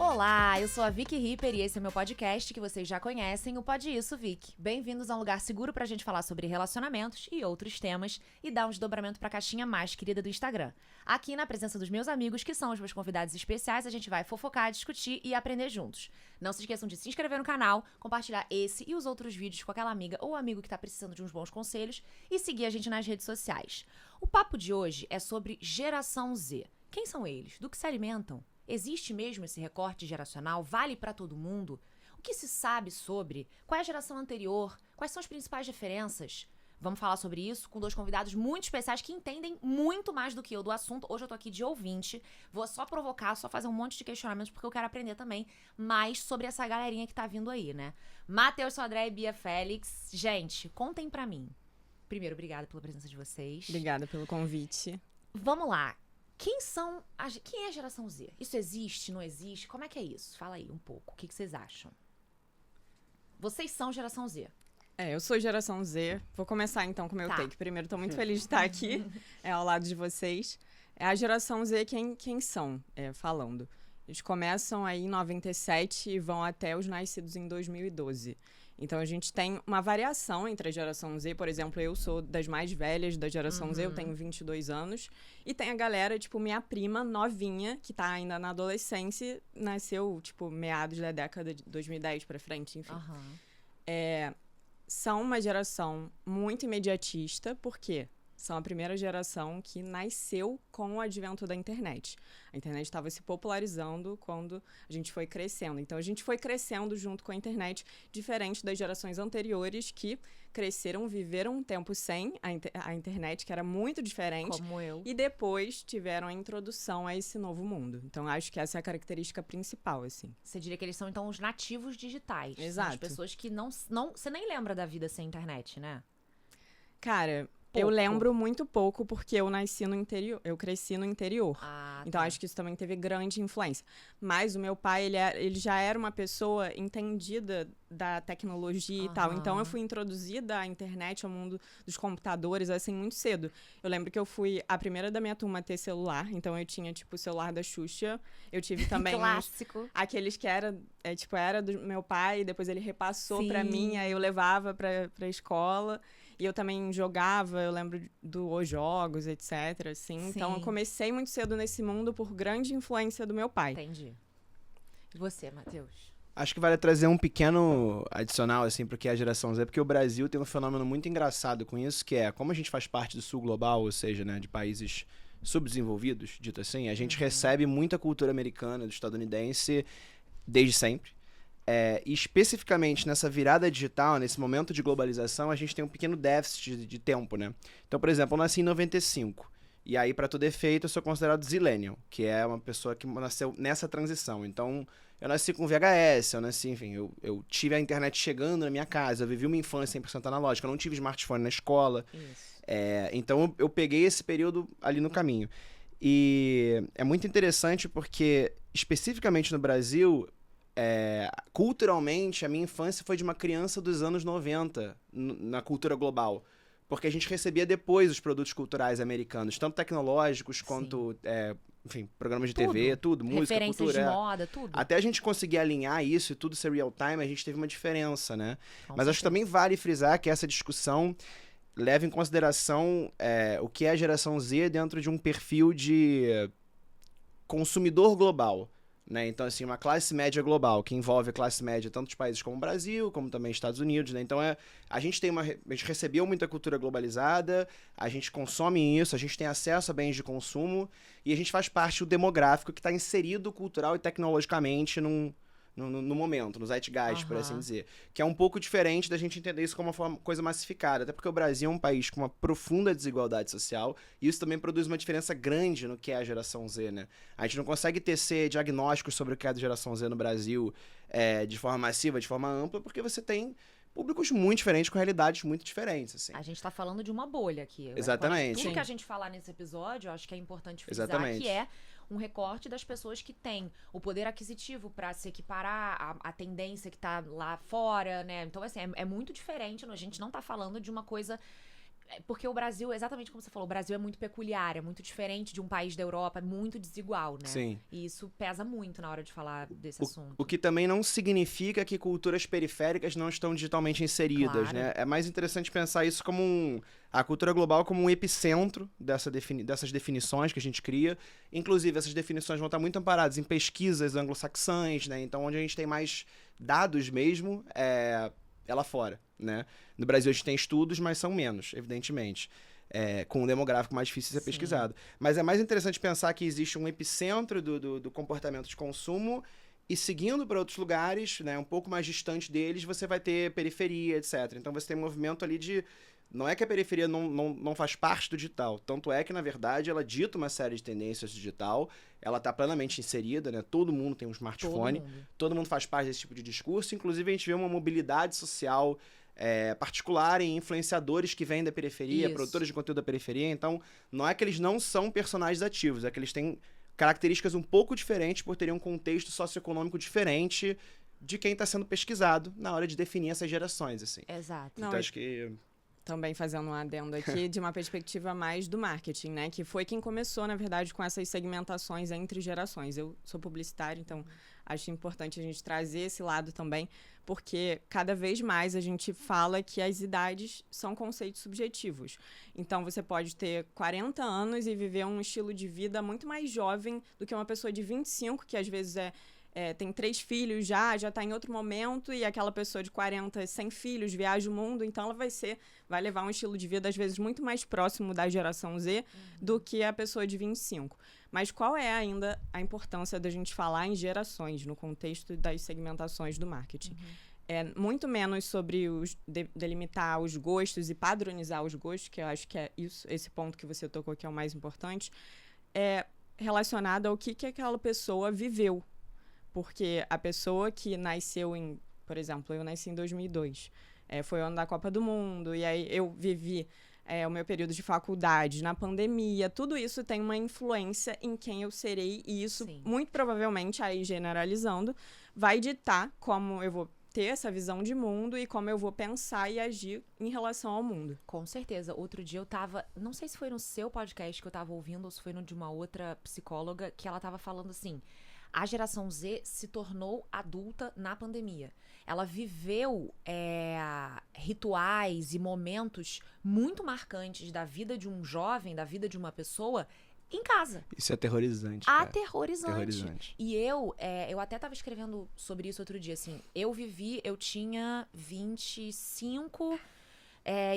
Olá, eu sou a Vicky Ripper e esse é meu podcast que vocês já conhecem, o Pode Isso, Vicky. Bem-vindos a um lugar seguro pra gente falar sobre relacionamentos e outros temas e dar um desdobramento pra caixinha mais querida do Instagram. Aqui, na presença dos meus amigos, que são os meus convidados especiais, a gente vai fofocar, discutir e aprender juntos. Não se esqueçam de se inscrever no canal, compartilhar esse e os outros vídeos com aquela amiga ou amigo que tá precisando de uns bons conselhos e seguir a gente nas redes sociais. O papo de hoje é sobre geração Z. Quem são eles? Do que se alimentam? Existe mesmo esse recorte geracional? Vale para todo mundo? O que se sabe sobre? Qual é a geração anterior? Quais são as principais diferenças? Vamos falar sobre isso com dois convidados muito especiais que entendem muito mais do que eu do assunto. Hoje eu tô aqui de ouvinte, vou só provocar, só fazer um monte de questionamentos porque eu quero aprender também mais sobre essa galerinha que tá vindo aí, né? Matheus Sodré e Bia Félix. Gente, contem pra mim. Primeiro, obrigada pela presença de vocês. Obrigada pelo convite. Vamos lá. Quem é a geração Z? Isso existe, não existe? Como é que é isso? Fala aí um pouco. O que vocês acham? Vocês são geração Z. Eu sou geração Z. Vou começar então com o meu take. Primeiro, tô muito feliz de estar aqui ao lado de vocês. A geração Z, quem são? Falando. Eles começam aí em 97 e vão até os nascidos em 2012. Então, a gente tem uma variação entre a geração Z. Por exemplo, eu sou das mais velhas da geração Z, eu tenho 22 anos. E tem a galera, tipo, minha prima novinha, que tá ainda na adolescência, nasceu, tipo, meados da década de 2010 pra frente, enfim. São uma geração muito imediatista, por quê? São a primeira geração que nasceu com o advento da internet. A internet estava se popularizando quando a gente foi crescendo. Então, a gente foi crescendo junto com a internet, diferente das gerações anteriores que cresceram, viveram um tempo sem a internet, que era muito diferente. Como eu. E depois tiveram a introdução a esse novo mundo. Então, acho que essa é a característica principal, assim. Você diria que eles são, então, os nativos digitais. Exato. São as pessoas que não... Você nem lembra da vida sem internet, né? Cara... Pouco. Eu lembro muito pouco porque eu nasci no interior, eu cresci no interior. Então, acho que isso também teve grande influência. Mas o meu pai, ele já era uma pessoa entendida da tecnologia e tal. Então, eu fui introduzida à internet, ao mundo dos computadores, assim, muito cedo. Eu lembro que eu fui a primeira da minha turma a ter celular. Então, eu tinha, tipo, o celular da Xuxa. Eu tive também Clássico. Aqueles que era do meu pai, depois ele repassou pra mim, aí eu levava pra escola. E eu também jogava, eu lembro os jogos, etc, assim. Então, eu comecei muito cedo nesse mundo por grande influência do meu pai. Entendi. E você, Matheus? Acho que vale trazer um pequeno adicional, assim, porque é a geração Z, porque o Brasil tem um fenômeno muito engraçado com isso, que é, como a gente faz parte do sul global, ou seja, né, de países subdesenvolvidos, dito assim, a gente recebe muita cultura americana, do estadunidense, desde sempre. E especificamente nessa virada digital, nesse momento de globalização, a gente tem um pequeno déficit de tempo, né? Então, por exemplo, eu nasci em 95. E aí, para todo efeito, eu sou considerado zillennial, que é uma pessoa que nasceu nessa transição. Então, eu nasci com VHS, enfim, eu tive a internet chegando na minha casa, eu vivi uma infância 100% analógica, eu não tive smartphone na escola. Então, eu peguei esse período ali no caminho. E é muito interessante porque, especificamente no Brasil... culturalmente, a minha infância foi de uma criança dos anos 90 na cultura global. Porque a gente recebia depois os produtos culturais americanos, tanto tecnológicos quanto, enfim, programas de TV, tudo, música, referências cultura. De moda, tudo. Até a gente conseguir alinhar isso e tudo ser real time, a gente teve uma diferença, né? Com Mas acho que também vale frisar que essa discussão leva em consideração o que é a geração Z dentro de um perfil de consumidor global. Né? Então, assim, uma classe média global, que envolve a classe média tanto de países como o Brasil, como também Estados Unidos, né? Então, a gente recebeu muita cultura globalizada, a gente consome isso, a gente tem acesso a bens de consumo e a gente faz parte do demográfico que está inserido cultural e tecnologicamente no momento, no zeitgeist, por assim dizer. Que é um pouco diferente da gente entender isso como uma coisa massificada. Até porque o Brasil é um país com uma profunda desigualdade social e isso também produz uma diferença grande no que é a geração Z, né? A gente não consegue tecer diagnósticos sobre o que é a geração Z no Brasil de forma massiva, de forma ampla, porque você tem públicos muito diferentes, com realidades muito diferentes, assim. A gente tá falando de uma bolha aqui. Exatamente. Tudo que a gente falar nesse episódio, eu acho que é importante frisar Exatamente. que é um recorte das pessoas que têm o poder aquisitivo para se equiparar à tendência que tá lá fora, né? Então, assim, é muito diferente. A gente não tá falando de uma coisa Porque o Brasil, exatamente como você falou, o Brasil é muito peculiar, é muito diferente de um país da Europa, é muito desigual, né? Sim. E isso pesa muito na hora de falar desse assunto. O que também não significa que culturas periféricas não estão digitalmente inseridas, Claro. né? É mais interessante pensar isso como a cultura global como um epicentro dessas definições que a gente cria. Inclusive, essas definições vão estar muito amparadas em pesquisas anglo-saxãs, né? Então, onde a gente tem mais dados mesmo é lá fora, né? No Brasil a gente tem estudos, mas são menos, evidentemente. Com um demográfico mais difícil de ser pesquisado. Mas é mais interessante pensar que existe um epicentro do comportamento de consumo e seguindo para outros lugares, né, um pouco mais distante deles, você vai ter periferia, etc. Então você tem um movimento ali de... Não é que a periferia não faz parte do digital. Tanto é que, na verdade, ela dita uma série de tendências digital. Ela está plenamente inserida, né? Todo mundo tem um smartphone. Todo mundo faz parte desse tipo de discurso. Inclusive, a gente vê uma mobilidade social particular em influenciadores que vêm da periferia, produtores de conteúdo da periferia. Então, não é que eles não são personagens ativos. É que eles têm características um pouco diferentes por terem um contexto socioeconômico diferente de quem está sendo pesquisado na hora de definir essas gerações, assim. Exato. Então, acho que... Também fazendo um adendo aqui de uma perspectiva mais do marketing, né? Que foi quem começou, na verdade, com essas segmentações entre gerações. Eu sou publicitária, então acho importante a gente trazer esse lado também, porque cada vez mais a gente fala que as idades são conceitos subjetivos. Então, você pode ter 40 anos e viver um estilo de vida muito mais jovem do que uma pessoa de 25, que às vezes tem 3 filhos já está em outro momento, e aquela pessoa de 40 sem filhos viaja o mundo, então ela vai levar um estilo de vida às vezes muito mais próximo da geração Z do que a pessoa de 25. Mas qual é ainda a importância da gente falar em gerações no contexto das segmentações do marketing? É muito menos sobre delimitar os gostos e padronizar os gostos, que eu acho que é esse ponto que você tocou que é o mais importante, é relacionado ao que aquela pessoa viveu. Porque a pessoa que nasceu por exemplo, eu nasci em 2002, foi o ano da Copa do Mundo, e aí eu vivi o meu período de faculdade na pandemia, tudo isso tem uma influência em quem eu serei, e isso, muito provavelmente, aí generalizando, vai ditar como eu vou ter essa visão de mundo e como eu vou pensar e agir em relação ao mundo. Com certeza. Outro dia eu tava... Não sei se foi no seu podcast que eu tava ouvindo ou se foi no de uma outra psicóloga, que ela tava falando assim... A geração Z se tornou adulta na pandemia. Ela viveu rituais e momentos muito marcantes da vida de um jovem, da vida de uma pessoa, em casa. Isso é aterrorizante, cara. Aterrorizante. E eu até tava escrevendo sobre isso outro dia, assim. Eu tinha 25...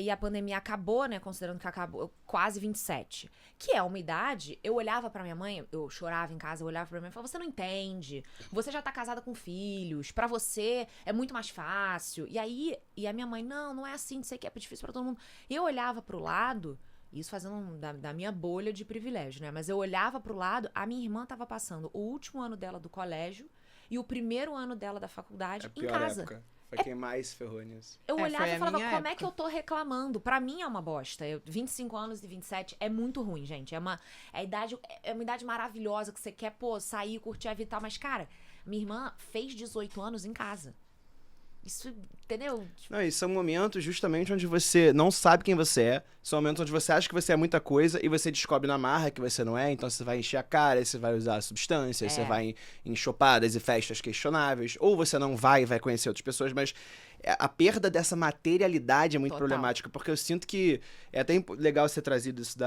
e a pandemia acabou, né? Considerando que acabou, quase 27. Que é uma idade, eu olhava pra minha mãe, eu chorava em casa, eu olhava pra minha mãe e falava, você não entende, você já tá casada com filhos, pra você é muito mais fácil. E a minha mãe, não é assim, sei que é difícil pra todo mundo. E eu olhava pro lado, isso fazendo da minha bolha de privilégio, né? Mas eu olhava pro lado, a minha irmã tava passando o último ano dela do colégio e o primeiro ano dela da faculdade em casa. Época. Foi quem mais ferrou nisso. Eu olhava e falava, como é que eu tô reclamando? Pra mim é uma bosta. 25 anos e 27 é muito ruim, gente. É uma idade maravilhosa que você quer, sair, curtir a vida e tal. Mas, cara, minha irmã fez 18 anos em casa. Isso, entendeu? Não, e são momentos justamente onde você não sabe quem você é. São momentos onde você acha que você é muita coisa e você descobre na marra que você não é. Então você vai encher a cara, você vai usar substâncias, você vai em chopadas e festas questionáveis. Ou você não vai conhecer outras pessoas, mas a perda dessa materialidade é muito problemática. Porque eu sinto que é até legal ser trazido isso de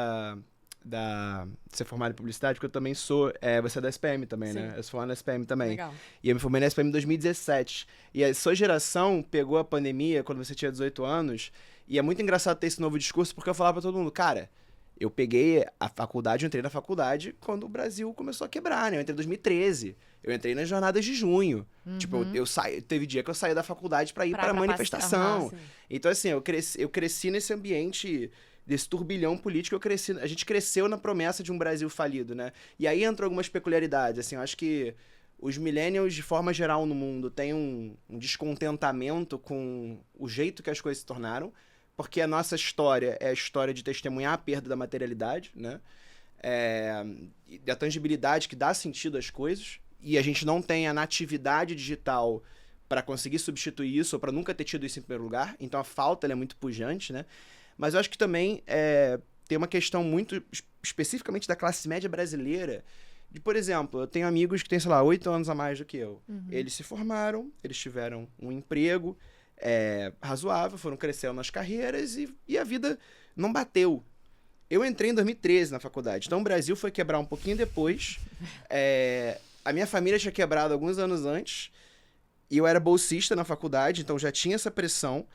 ser formado em publicidade, porque eu também sou... você é da SPM também, né? Eu sou formado na SPM também. Legal. E eu me formei na SPM em 2017. E a sua geração pegou a pandemia quando você tinha 18 anos. E é muito engraçado ter esse novo discurso, porque eu falava pra todo mundo, cara, eu peguei a faculdade, eu entrei na faculdade quando o Brasil começou a quebrar, né? Eu entrei em 2013. Eu entrei nas jornadas de junho. Tipo, teve dia que eu saí da faculdade pra ir pra manifestação. Então, assim, eu cresci nesse ambiente... desse turbilhão político, a gente cresceu na promessa de um Brasil falido, né? E aí entram algumas peculiaridades, assim, eu acho que os millennials, de forma geral, no mundo, têm um descontentamento com o jeito que as coisas se tornaram, porque a nossa história é a história de testemunhar a perda da materialidade, né? Da tangibilidade que dá sentido às coisas, e a gente não tem a natividade digital para conseguir substituir isso, ou para nunca ter tido isso em primeiro lugar, então a falta ela é muito pujante, né? Mas eu acho que também tem uma questão muito especificamente da classe média brasileira. De, por exemplo, eu tenho amigos que têm, sei lá, 8 anos a mais do que eu. Eles se formaram, eles tiveram um emprego razoável, foram crescendo nas carreiras e a vida não bateu. Eu entrei em 2013 na faculdade, então o Brasil foi quebrar um pouquinho depois. A minha família tinha quebrado alguns anos antes e eu era bolsista na faculdade, então já tinha essa pressão.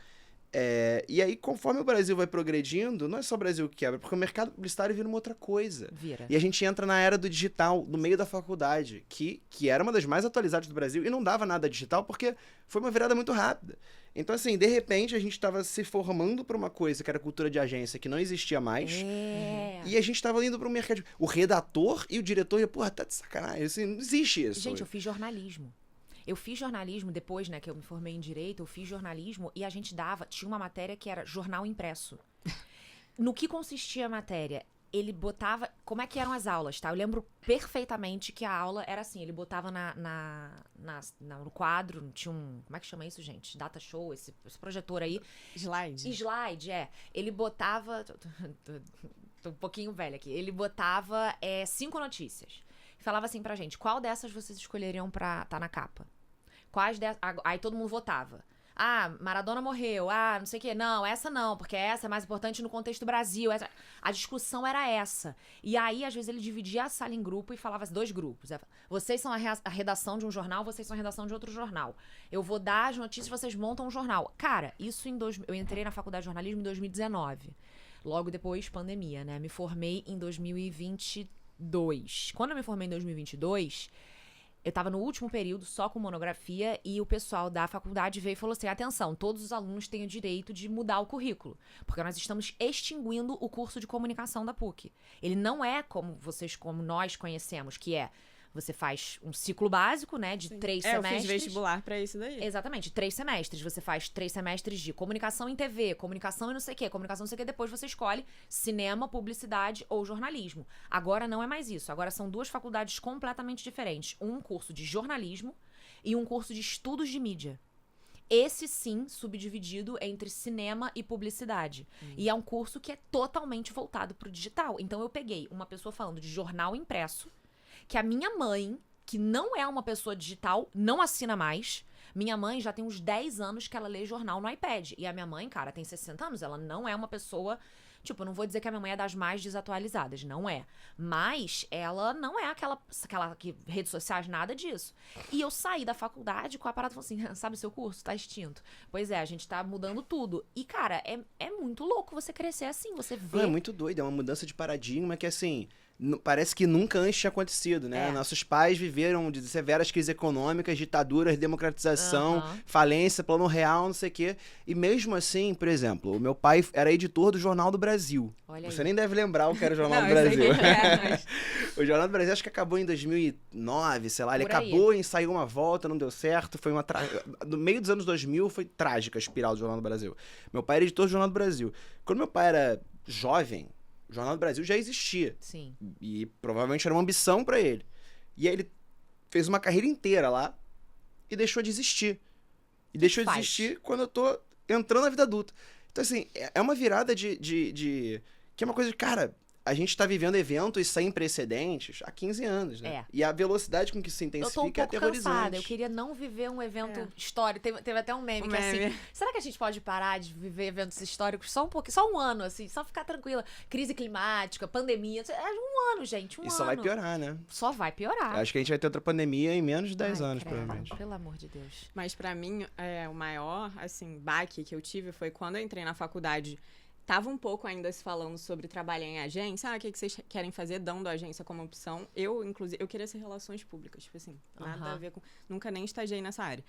E aí, conforme o Brasil vai progredindo, não é só o Brasil que quebra, porque o mercado publicitário vira uma outra coisa. E a gente entra na era do digital, no meio da faculdade, que era uma das mais atualizadas do Brasil, e não dava nada digital, porque foi uma virada muito rápida. Então, assim, de repente, a gente estava se formando para uma coisa que era cultura de agência, que não existia mais, e a gente estava indo para um mercado... O redator e o diretor iam, porra, tá de sacanagem, assim, não existe isso. Gente, eu fiz jornalismo. Eu fiz jornalismo depois, né, que eu me formei em Direito, eu fiz jornalismo e a gente tinha uma matéria que era jornal impresso. No que consistia a matéria? Ele botava, como é que eram as aulas, tá? Eu lembro perfeitamente que a aula era assim, ele botava no quadro, tinha como é que chama isso, gente? Data show, esse projetor aí. Slide, Ele botava, tô um pouquinho velha aqui, ele botava 5 notícias. Falava assim pra gente, qual dessas vocês escolheriam pra estar na capa? Aí todo mundo votava. Maradona morreu, não sei o quê. Não, essa não, porque essa é mais importante no contexto Brasil. A discussão era essa. E aí, às vezes, ele dividia a sala em grupo e falava 2 grupos. Vocês são a redação de um jornal, vocês são a redação de outro jornal. Eu vou dar as notícias, vocês montam um jornal. Cara, isso eu entrei na faculdade de jornalismo em 2019. Logo depois, pandemia, né? Me formei em 2022. Quando eu me formei em 2022, eu tava no último período só com monografia e o pessoal da faculdade veio e falou assim, atenção, todos os alunos têm o direito de mudar o currículo, porque nós estamos extinguindo o curso de comunicação da PUC. Ele não é como nós conhecemos, que você faz um ciclo básico, né, de 3 semestres. Eu fiz vestibular pra isso daí. Exatamente, 3 semestres. Você faz 3 semestres de comunicação em TV, comunicação e não sei o quê, comunicação não sei o quê. Depois você escolhe cinema, publicidade ou jornalismo. Agora não é mais isso. Agora são 2 faculdades completamente diferentes. Um curso de jornalismo e um curso de estudos de mídia. Esse, sim, subdividido entre cinema e publicidade. E é um curso que é totalmente voltado pro digital. Então eu peguei uma pessoa falando de jornal impresso, que a minha mãe, que não é uma pessoa digital, não assina mais. Minha mãe já tem uns 10 anos que ela lê jornal no iPad. E a minha mãe, cara, tem 60 anos, ela não é uma pessoa... Tipo, eu não vou dizer que a minha mãe é das mais desatualizadas, não é. Mas ela não é aquela que redes sociais, nada disso. E eu saí da faculdade com a parada e falei assim, sabe o seu curso? Tá extinto. Pois é, a gente tá mudando tudo. E, cara, é muito louco você crescer assim, você vê... Não, é muito doido, é uma mudança de paradigma que, assim... Parece que nunca antes tinha acontecido, né? Nossos pais viveram de severas crises econômicas, ditaduras, democratização, falência, plano real, não sei o quê. E mesmo assim, por exemplo, o meu pai era editor do Jornal do Brasil. Você nem deve lembrar o que era o Jornal do Brasil. O Jornal do Brasil acho que acabou em 2009, sei lá. Ele acabou e saiu uma volta, não deu certo. Foi no meio dos anos 2000 foi trágica a espiral do Jornal do Brasil. Meu pai era editor do Jornal do Brasil. Quando meu pai era jovem, o Jornal do Brasil já existia. Sim. E provavelmente era uma ambição pra ele. E aí ele fez uma carreira inteira lá e deixou de existir. E deixou de existir quando eu tô entrando na vida adulta. Então, assim, é uma virada que é uma coisa de, cara, a gente tá vivendo eventos sem precedentes há 15 anos, né? E a velocidade com que se intensifica é aterrorizante. Cansada. Eu queria não viver um evento histórico. Teve até um meme que é assim, será que a gente pode parar de viver eventos históricos só um pouquinho, só um ano, assim, só ficar tranquila? Crise climática, pandemia, um ano, gente, um ano. E só vai piorar, né? Só vai piorar. Acho que a gente vai ter outra pandemia em menos de 10 anos, credo, provavelmente. Pelo amor de Deus. Mas pra mim, o maior, assim, baque que eu tive foi quando eu entrei na faculdade. Tava um pouco ainda se falando sobre trabalhar em agência. O que vocês querem fazer, dando a agência como opção. Inclusive, eu queria ser relações públicas, tipo assim, nada a ver com... Nunca nem estagiei nessa área.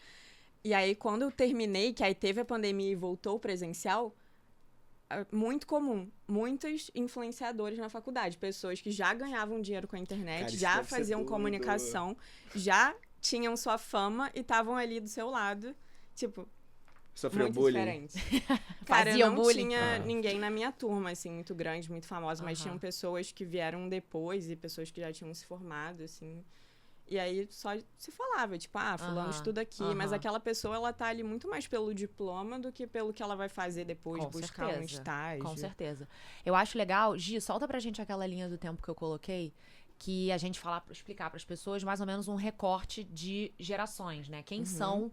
E aí, quando eu terminei, que aí teve a pandemia e voltou presencial, muito comum. Muitos influenciadores na faculdade. Pessoas que já ganhavam dinheiro com a internet, cara, já faziam comunicação, já tinham sua fama e estavam ali do seu lado, tipo... Sofreu muito bullying. Diferente. Cara, eu não bullying. tinha ninguém na minha turma, assim, muito grande, muito famosa, mas tinham pessoas que vieram depois e pessoas que já tinham se formado, assim. E aí só se falava, tipo, fulano estuda aqui. Mas aquela pessoa, ela tá ali muito mais pelo diploma do que pelo que ela vai fazer depois, buscar um estágio. Com certeza. Eu acho legal, Gi, solta pra gente aquela linha do tempo que eu coloquei, que a gente explicar pras pessoas mais ou menos um recorte de gerações, né? Quem são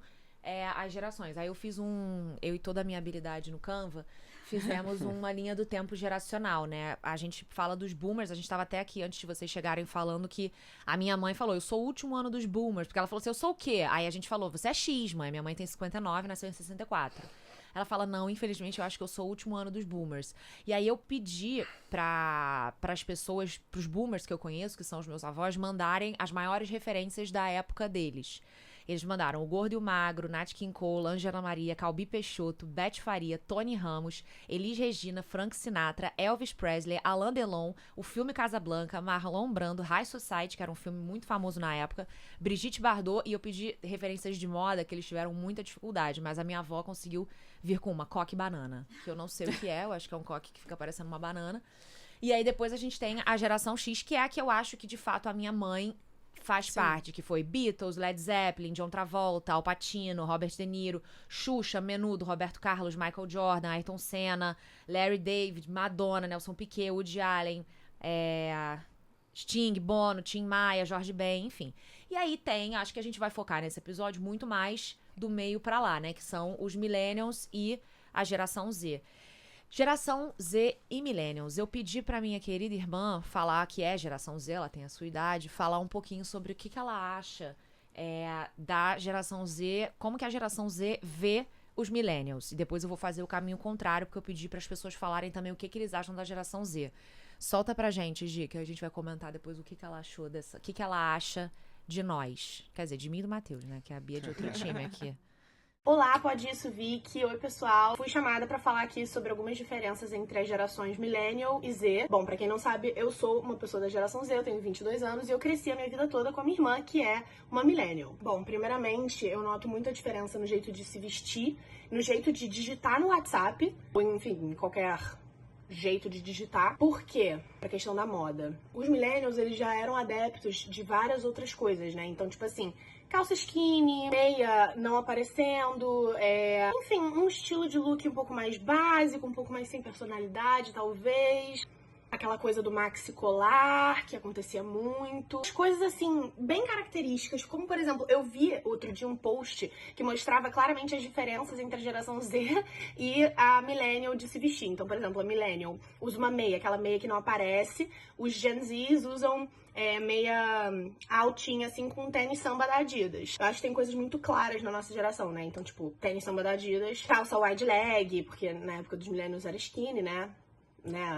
as gerações. Aí eu e toda a minha habilidade no Canva, fizemos uma linha do tempo geracional, né? A gente fala dos boomers, a gente tava até aqui antes de vocês chegarem falando que a minha mãe falou, eu sou o último ano dos boomers, porque ela falou assim, eu sou o quê? Aí a gente falou, você é X, mãe. Minha mãe tem 59, nasceu em 64. Ela fala, não, infelizmente eu acho que eu sou o último ano dos boomers. E aí eu pedi pras pessoas, pros boomers que eu conheço, que são os meus avós, mandarem as maiores referências da época deles. Eles mandaram o Gordo e o Magro, Nat King Cole, Ângela Maria, Calbi Peixoto, Beth Faria, Tony Ramos, Elis Regina, Frank Sinatra, Elvis Presley, Alain Delon, o filme Casablanca, Marlon Brando, High Society, que era um filme muito famoso na época, Brigitte Bardot, e eu pedi referências de moda que eles tiveram muita dificuldade, mas a minha avó conseguiu vir com uma coque banana, que eu não sei o que é, eu acho que é um coque que fica parecendo uma banana. E aí depois a gente tem a geração X, que é a que eu acho que de fato a minha mãe faz parte, que foi Beatles, Led Zeppelin, John Travolta, Al Pacino, Robert De Niro, Xuxa, Menudo, Roberto Carlos, Michael Jordan, Ayrton Senna, Larry David, Madonna, Nelson Piquet, Woody Allen, Sting, Bono, Tim Maia, Jorge Ben, enfim. E aí tem, acho que a gente vai focar nesse episódio muito mais do meio pra lá, né, que são os millennials e a geração Z. Geração Z e Millennials. Eu pedi pra minha querida irmã falar que é geração Z, ela tem a sua idade, falar um pouquinho sobre o que ela acha da geração Z, como que a geração Z vê os Millennials. E depois eu vou fazer o caminho contrário, porque eu pedi pras pessoas falarem também o que eles acham da geração Z. Solta pra gente, Gi, que a gente vai comentar depois o que ela achou dessa... O que ela acha de nós. Quer dizer, de mim e do Matheus, né? Que é a Bia de outro time aqui. Olá, pode isso, Vicky. Oi, pessoal. Fui chamada pra falar aqui sobre algumas diferenças entre as gerações Millennial e Z. Bom, pra quem não sabe, eu sou uma pessoa da geração Z, eu tenho 22 anos e eu cresci a minha vida toda com a minha irmã, que é uma Millennial. Bom, primeiramente, eu noto muita diferença no jeito de se vestir, no jeito de digitar no WhatsApp, ou enfim, em qualquer jeito de digitar. Por quê? A questão da moda. Os Millennials, eles já eram adeptos de várias outras coisas, né? Então, tipo assim, calça skinny, meia não aparecendo, enfim, um estilo de look um pouco mais básico, um pouco mais sem personalidade, talvez. Aquela coisa do maxi colar, que acontecia muito. As coisas, assim, bem características, como, por exemplo, eu vi outro dia um post que mostrava claramente as diferenças entre a geração Z e a Millennial de se vestir. Então, por exemplo, a Millennial usa uma meia, aquela meia que não aparece. Os Gen Zs usam meia altinha, assim, com tênis samba da Adidas. Eu acho que tem coisas muito claras na nossa geração, né? Então, tipo, tênis samba da Adidas, calça wide leg, porque na época dos Millennials era skinny, né,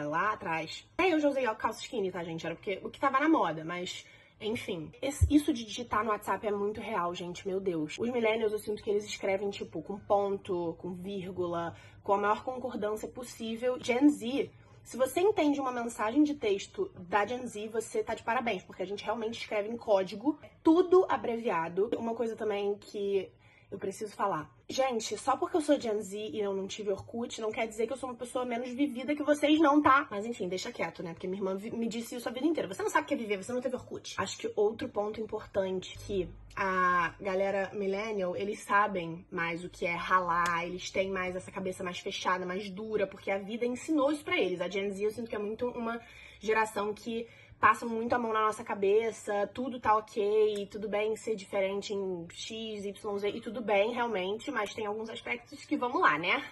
lá atrás. Eu já usei calça skinny, tá, gente? Era porque o que tava na moda, mas... Enfim, isso de digitar no WhatsApp é muito real, gente, meu Deus. Os millennials, eu sinto que eles escrevem, tipo, com ponto, com vírgula, com a maior concordância possível. Gen Z, se você entende uma mensagem de texto da Gen Z, você tá de parabéns, porque a gente realmente escreve em código, tudo abreviado. Uma coisa também que eu preciso falar. Gente, só porque eu sou Gen Z e eu não tive Orkut, não quer dizer que eu sou uma pessoa menos vivida que vocês não, tá? Mas enfim, deixa quieto, né? Porque minha irmã me disse isso a vida inteira. Você não sabe o que é viver, você não teve Orkut. Acho que outro ponto importante que a galera millennial, eles sabem mais o que é ralar, eles têm mais essa cabeça mais fechada, mais dura, porque a vida ensinou isso pra eles. A Gen Z, eu sinto que é muito uma geração que passam muito a mão na nossa cabeça, tudo tá ok, tudo bem ser diferente em X, Y, Z, e tudo bem, realmente, mas tem alguns aspectos que, vamos lá, né?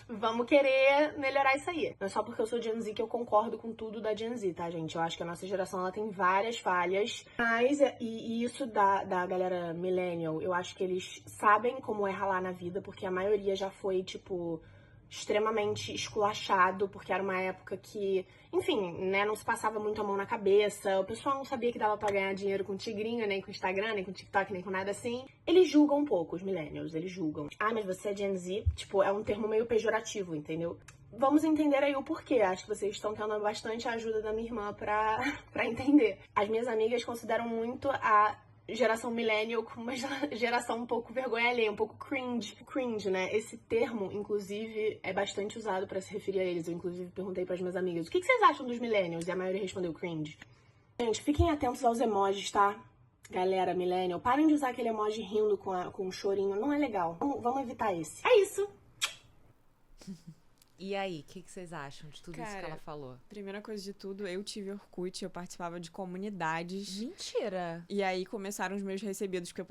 Vamos querer melhorar isso aí. Não é só porque eu sou Gen Z que eu concordo com tudo da Gen Z, tá, gente? Eu acho que a nossa geração, ela tem várias falhas, mas, e isso da galera millennial, eu acho que eles sabem como é ralar na vida, porque a maioria já foi, tipo, extremamente esculachado, porque era uma época que, enfim, né, não se passava muito a mão na cabeça, o pessoal não sabia que dava pra ganhar dinheiro com tigrinho, nem com Instagram, nem com TikTok, nem com nada assim. Eles julgam um pouco, os millennials, eles julgam. Ah, mas você é Gen Z? Tipo, é um termo meio pejorativo, entendeu? Vamos entender aí o porquê. Acho que vocês estão tendo bastante ajuda da minha irmã pra entender. As minhas amigas consideram muito a geração millennial como uma geração um pouco vergonha alheia, um pouco cringe. Cringe, né? Esse termo, inclusive, é bastante usado pra se referir a eles. Eu, inclusive, perguntei pras minhas amigas, o que vocês acham dos millennials? E a maioria respondeu cringe. Gente, fiquem atentos aos emojis, tá? Galera, millennial, parem de usar aquele emoji rindo com um chorinho. Não é legal. Vamos evitar esse. É isso. E aí, o que vocês acham de tudo isso que ela falou? Primeira coisa de tudo, eu tive Orkut, eu participava de comunidades. Mentira! E aí começaram os meus recebidos, porque eu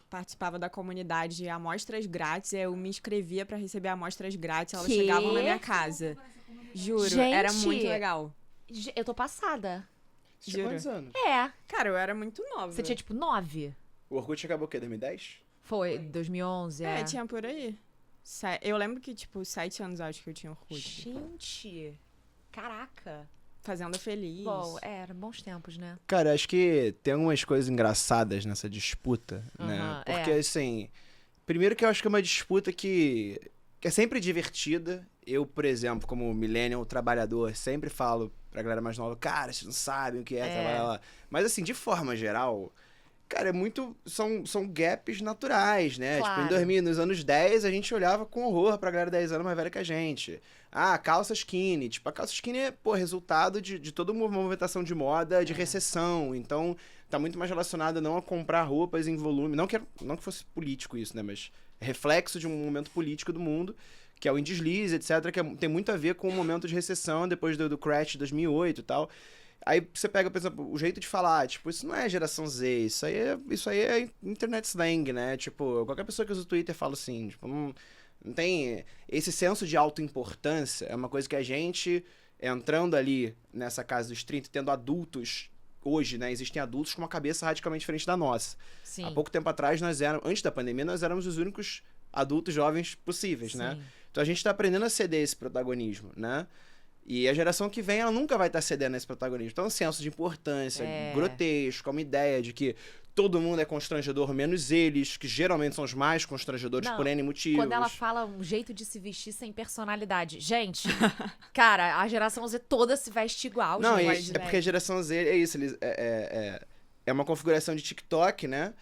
participava da comunidade de amostras grátis, e aí eu me inscrevia pra receber amostras grátis, elas chegavam na minha casa. Juro, Gente, era muito legal. Eu tô passada. Você tinha Juro. quantos anos? É. Cara, eu era muito nova. Você tinha, tipo, 9? O Orkut acabou o quê? 2010? Foi, 2011, é. tinha por aí. Eu lembro que, tipo, 7 anos eu acho que eu tinha Orkut. Gente, caraca. Fazenda Feliz. Bom, eram bons tempos, né? Cara, acho que tem algumas coisas engraçadas nessa disputa, né? Aham, Porque, assim, primeiro que eu acho que é uma disputa que é sempre divertida. Eu, por exemplo, como millennial trabalhador, sempre falo pra galera mais nova, cara, vocês não sabem o que é trabalhar lá. Mas, assim, de forma geral, cara, é muito... São gaps naturais, né? Claro. Tipo, em 2000, nos anos 10, a gente olhava com horror pra galera 10 anos mais velha que a gente. Ah, calça skinny. Tipo, a calça skinny é, pô, resultado de toda uma movimentação de moda, de recessão. Então, tá muito mais relacionado não a comprar roupas em volume. Não que fosse político isso, né? Mas é reflexo de um momento político do mundo, que é o indeslize, etc., que tem muito a ver com o momento de recessão depois do crash de 2008 e tal. Aí você pega, por exemplo, o jeito de falar, tipo, isso não é geração Z, isso aí é internet slang, né? Tipo, qualquer pessoa que usa o Twitter fala assim, tipo, não tem... Esse senso de autoimportância é uma coisa que a gente, entrando ali nessa casa dos 30, tendo adultos, hoje, né, existem adultos com uma cabeça radicalmente diferente da nossa. Sim. Há pouco tempo atrás, antes da pandemia, nós éramos os únicos adultos jovens possíveis, né? Sim. Então a gente tá aprendendo a ceder esse protagonismo, né? E a geração que vem, ela nunca vai estar cedendo esse protagonismo. Então, um senso de importância grotesco, uma ideia de que todo mundo é constrangedor, menos eles, que geralmente são os mais constrangedores por N motivos. Quando ela fala um jeito de se vestir sem personalidade. Gente, cara, a geração Z toda se veste igual. Não, gente. é porque a geração Z é isso, é uma configuração de TikTok, né?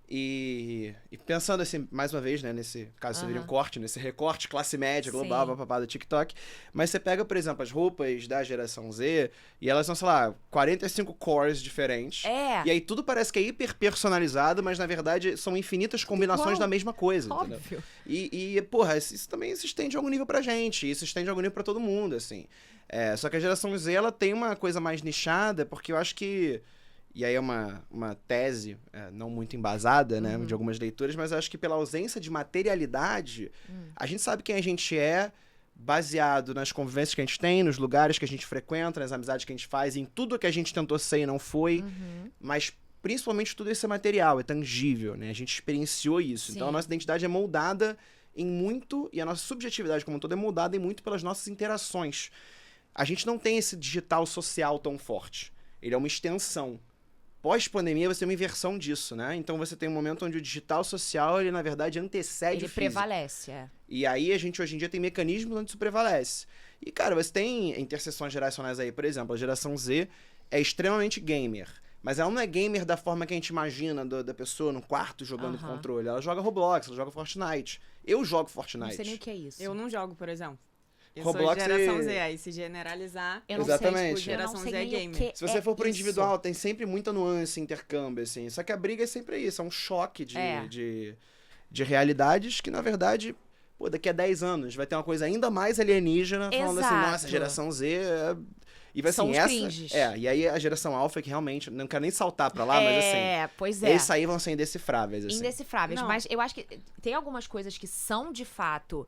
E pensando assim, mais uma vez, né, nesse caso seria um corte, nesse recorte classe média global, papapá do TikTok, mas você pega, por exemplo, as roupas da geração Z e elas são, sei lá, 45 cores diferentes. E aí tudo parece que é hiper personalizado, mas na verdade são infinitas combinações da mesma coisa, entendeu? Óbvio. E, porra, isso também se estende a algum nível pra gente, isso se estende a algum nível pra todo mundo, assim. Só que a geração Z, ela tem uma coisa mais nichada, porque eu acho que... E aí é uma tese não muito embasada, né, de algumas leituras, mas eu acho que pela ausência de materialidade, a gente sabe quem a gente é baseado nas convivências que a gente tem, nos lugares que a gente frequenta, nas amizades que a gente faz, em tudo que a gente tentou ser e não foi, mas principalmente tudo isso é material, é tangível, né, a gente experienciou isso. Sim. Então a nossa identidade é moldada em muito, e a nossa subjetividade como um todo é moldada em muito pelas nossas interações. A gente não tem esse digital social tão forte, ele é uma extensão. Pós-pandemia, você tem uma inversão disso, né? Então, você tem um momento onde o digital social, ele, na verdade, antecede o físico. Ele prevalece, E aí, a gente, hoje em dia, tem mecanismos onde isso prevalece. E, cara, você tem interseções geracionais aí. Por exemplo, a geração Z é extremamente gamer. Mas ela não é gamer da forma que a gente imagina da pessoa no quarto jogando controle. Ela joga Roblox, ela joga Fortnite. Eu jogo Fortnite. Não sei nem o que é isso. Eu não jogo, por exemplo. Eu Roblox sou geração Z, aí se generalizar... Eu não Exatamente. sei, Geração eu não sei Z é nem o gamer. que Se você for pro isso. individual, tem sempre muita nuance, intercâmbio, assim. Só que a briga é sempre isso, é um choque de realidades que, na verdade, pô, daqui a 10 anos vai ter uma coisa ainda mais alienígena, falando assim, Exato. nossa, geração Z... E vai São assim, os essa. cringes. E aí a geração alfa que realmente, não quero nem saltar pra lá, mas assim. Pois é. Esses aí vão ser indecifráveis, assim. Indecifráveis, Não. mas eu acho que tem algumas coisas que são, de fato,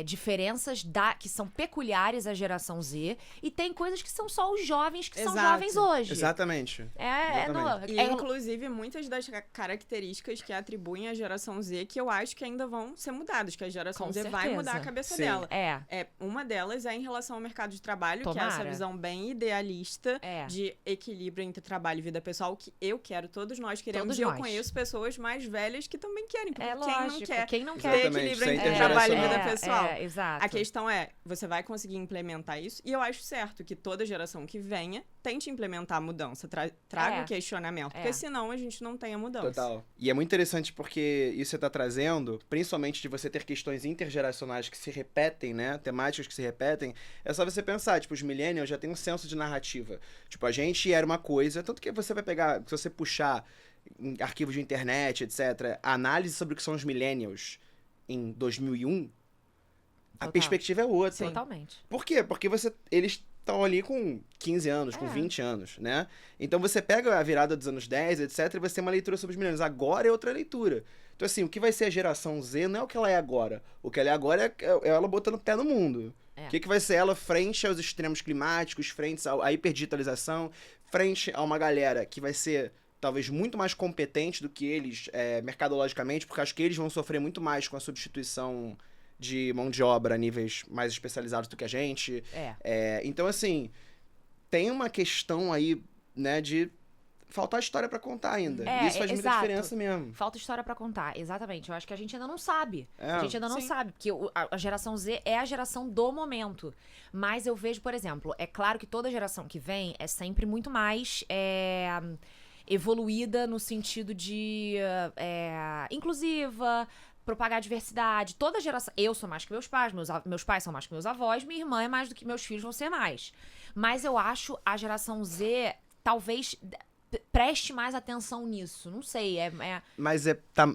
diferenças que são peculiares à geração Z, e tem coisas que são só os jovens que são Exato. jovens hoje. Exatamente. Exatamente. E, inclusive, muitas das características que atribuem à geração Z que eu acho que ainda vão ser mudadas, que a geração Com Z vai certeza. mudar a cabeça Sim. dela. É. Uma delas é em relação ao mercado de trabalho, que é essa Tomara. visão bem idealista É. de equilíbrio entre trabalho e vida pessoal, que eu quero, todos nós queremos. Todos e eu nós. conheço pessoas mais velhas que também querem, porque É quem não lógico. quer Quem não ter quer. Exatamente, equilíbrio isso é entre trabalho e vida intergeracional. pessoal. Exato. A questão é, você vai conseguir implementar isso? E eu acho certo que toda geração que venha tente implementar a mudança, traga o questionamento, porque senão a gente não tem a mudança. Total. E é muito interessante porque isso você tá trazendo, principalmente de você ter questões intergeracionais que se repetem, né? Temáticas que se repetem. É só você pensar, tipo, os millennials já têm um senso de narrativa. Tipo, a gente era uma coisa, tanto que você vai pegar, se você puxar em arquivos de internet, etc., a análise sobre o que são os millennials em 2001, a Total. perspectiva é outra. Totalmente. Por quê? Porque eles estão ali com 15 anos, com 20 anos, né? Então você pega a virada dos anos 10, etc, e você tem uma leitura sobre os milênios. Agora é outra leitura. Então, assim, o que vai ser a geração Z não é o que ela é agora. O que ela é agora é ela botando o pé no mundo. O que vai ser ela frente aos extremos climáticos, frente à hiperdigitalização, frente a uma galera que vai ser talvez muito mais competente do que eles mercadologicamente, porque acho que eles vão sofrer muito mais com a substituição de mão de obra a níveis mais especializados do que a gente. Então, assim, tem uma questão aí, né, de faltar história pra contar ainda. E isso faz muita diferença mesmo. Falta história pra contar, exatamente. Eu acho que a gente ainda não sabe. A gente ainda não Sim. sabe, porque a geração Z é a geração do momento. Mas eu vejo, por exemplo, é claro que toda geração que vem é sempre muito mais evoluída no sentido de inclusiva, propagar a diversidade. Toda geração. Eu sou mais que meus pais, meus pais são mais que meus avós, minha irmã é mais do que meus filhos vão ser mais. Mas eu acho a geração Z talvez preste mais atenção nisso. Não sei, Mas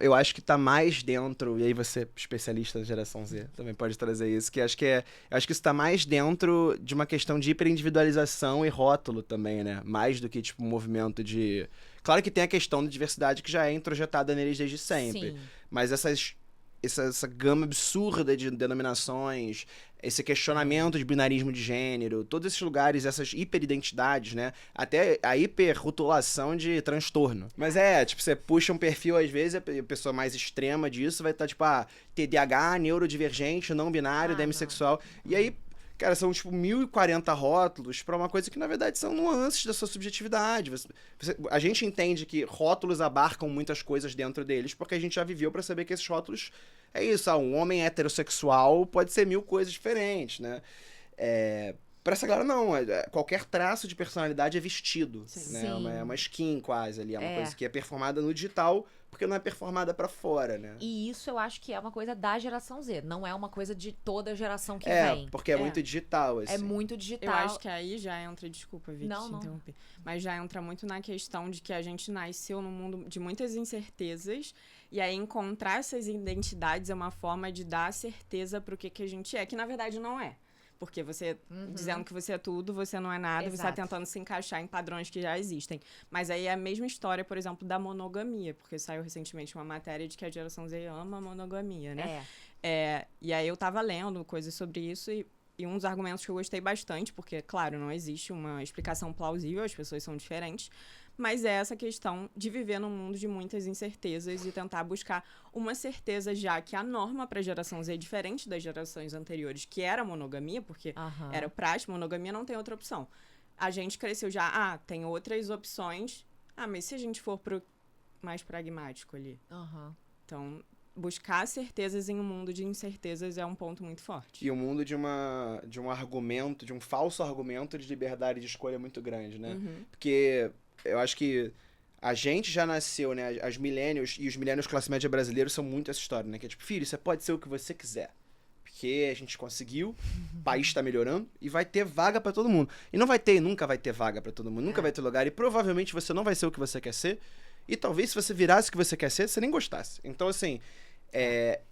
eu acho que tá mais dentro, e aí você, especialista da geração Z, também pode trazer isso, que eu acho que isso tá mais dentro de uma questão de hiperindividualização e rótulo também, né? Mais do que, tipo, um movimento de... Claro que tem a questão da diversidade que já é introjetada neles desde sempre. Sim. Mas essa gama absurda de denominações, esse questionamento de binarismo de gênero, todos esses lugares, essas hiperidentidades, né? Até a hiperrotulação de transtorno. Mas tipo, você puxa um perfil, às vezes, a pessoa mais extrema disso vai estar, tipo, TDAH, neurodivergente, não binário, demissexual. E aí, cara, são, tipo, 1040 rótulos pra uma coisa que, na verdade, são nuances da sua subjetividade. A gente entende que rótulos abarcam muitas coisas dentro deles, porque a gente já viveu pra saber que esses rótulos é isso. Um homem heterossexual pode ser 1000 coisas diferentes, né? Pra essa galera, não. Qualquer traço de personalidade é vestido. Sim. Né? Sim. É uma skin, quase, ali. É uma coisa que é performada no digital, porque não é performada pra fora, né? E isso eu acho que é uma coisa da geração Z. Não é uma coisa de toda a geração que vem. Porque é muito digital, assim. É muito digital. Eu acho que aí já entra, desculpa, Vicky, Não, te não. interromper, mas já entra muito na questão de que a gente nasceu num mundo de muitas incertezas, e aí encontrar essas identidades é uma forma de dar certeza pro que a gente é, que na verdade não é. Porque você, dizendo que você é tudo, você não é nada, você tá tentando se encaixar em padrões que já existem. Mas aí é a mesma história, por exemplo, da monogamia, porque saiu recentemente uma matéria de que a geração Z ama a monogamia, né? E aí eu tava lendo coisas sobre isso e um dos argumentos que eu gostei bastante, porque, claro, não existe uma explicação plausível, as pessoas são diferentes, mas é essa questão de viver num mundo de muitas incertezas e tentar buscar uma certeza, já que a norma para a geração Z é diferente das gerações anteriores, que era a monogamia, porque era prático, monogamia não tem outra opção. A gente cresceu já, tem outras opções, mas se a gente for pro mais pragmático ali? Então, buscar certezas em um mundo de incertezas é um ponto muito forte. E o mundo de um argumento, de um falso argumento de liberdade de escolha muito grande, né? Porque eu acho que a gente já nasceu, né? As millennials e os millennials classe média brasileiros são muito essa história, né? Que é tipo, filho, você pode ser o que você quiser. Porque a gente conseguiu, o país tá melhorando e vai ter vaga pra todo mundo. E não vai ter, nunca vai ter vaga pra todo mundo, nunca vai ter lugar. E provavelmente você não vai ser o que você quer ser. E talvez se você virasse o que você quer ser, você nem gostasse. Então, assim,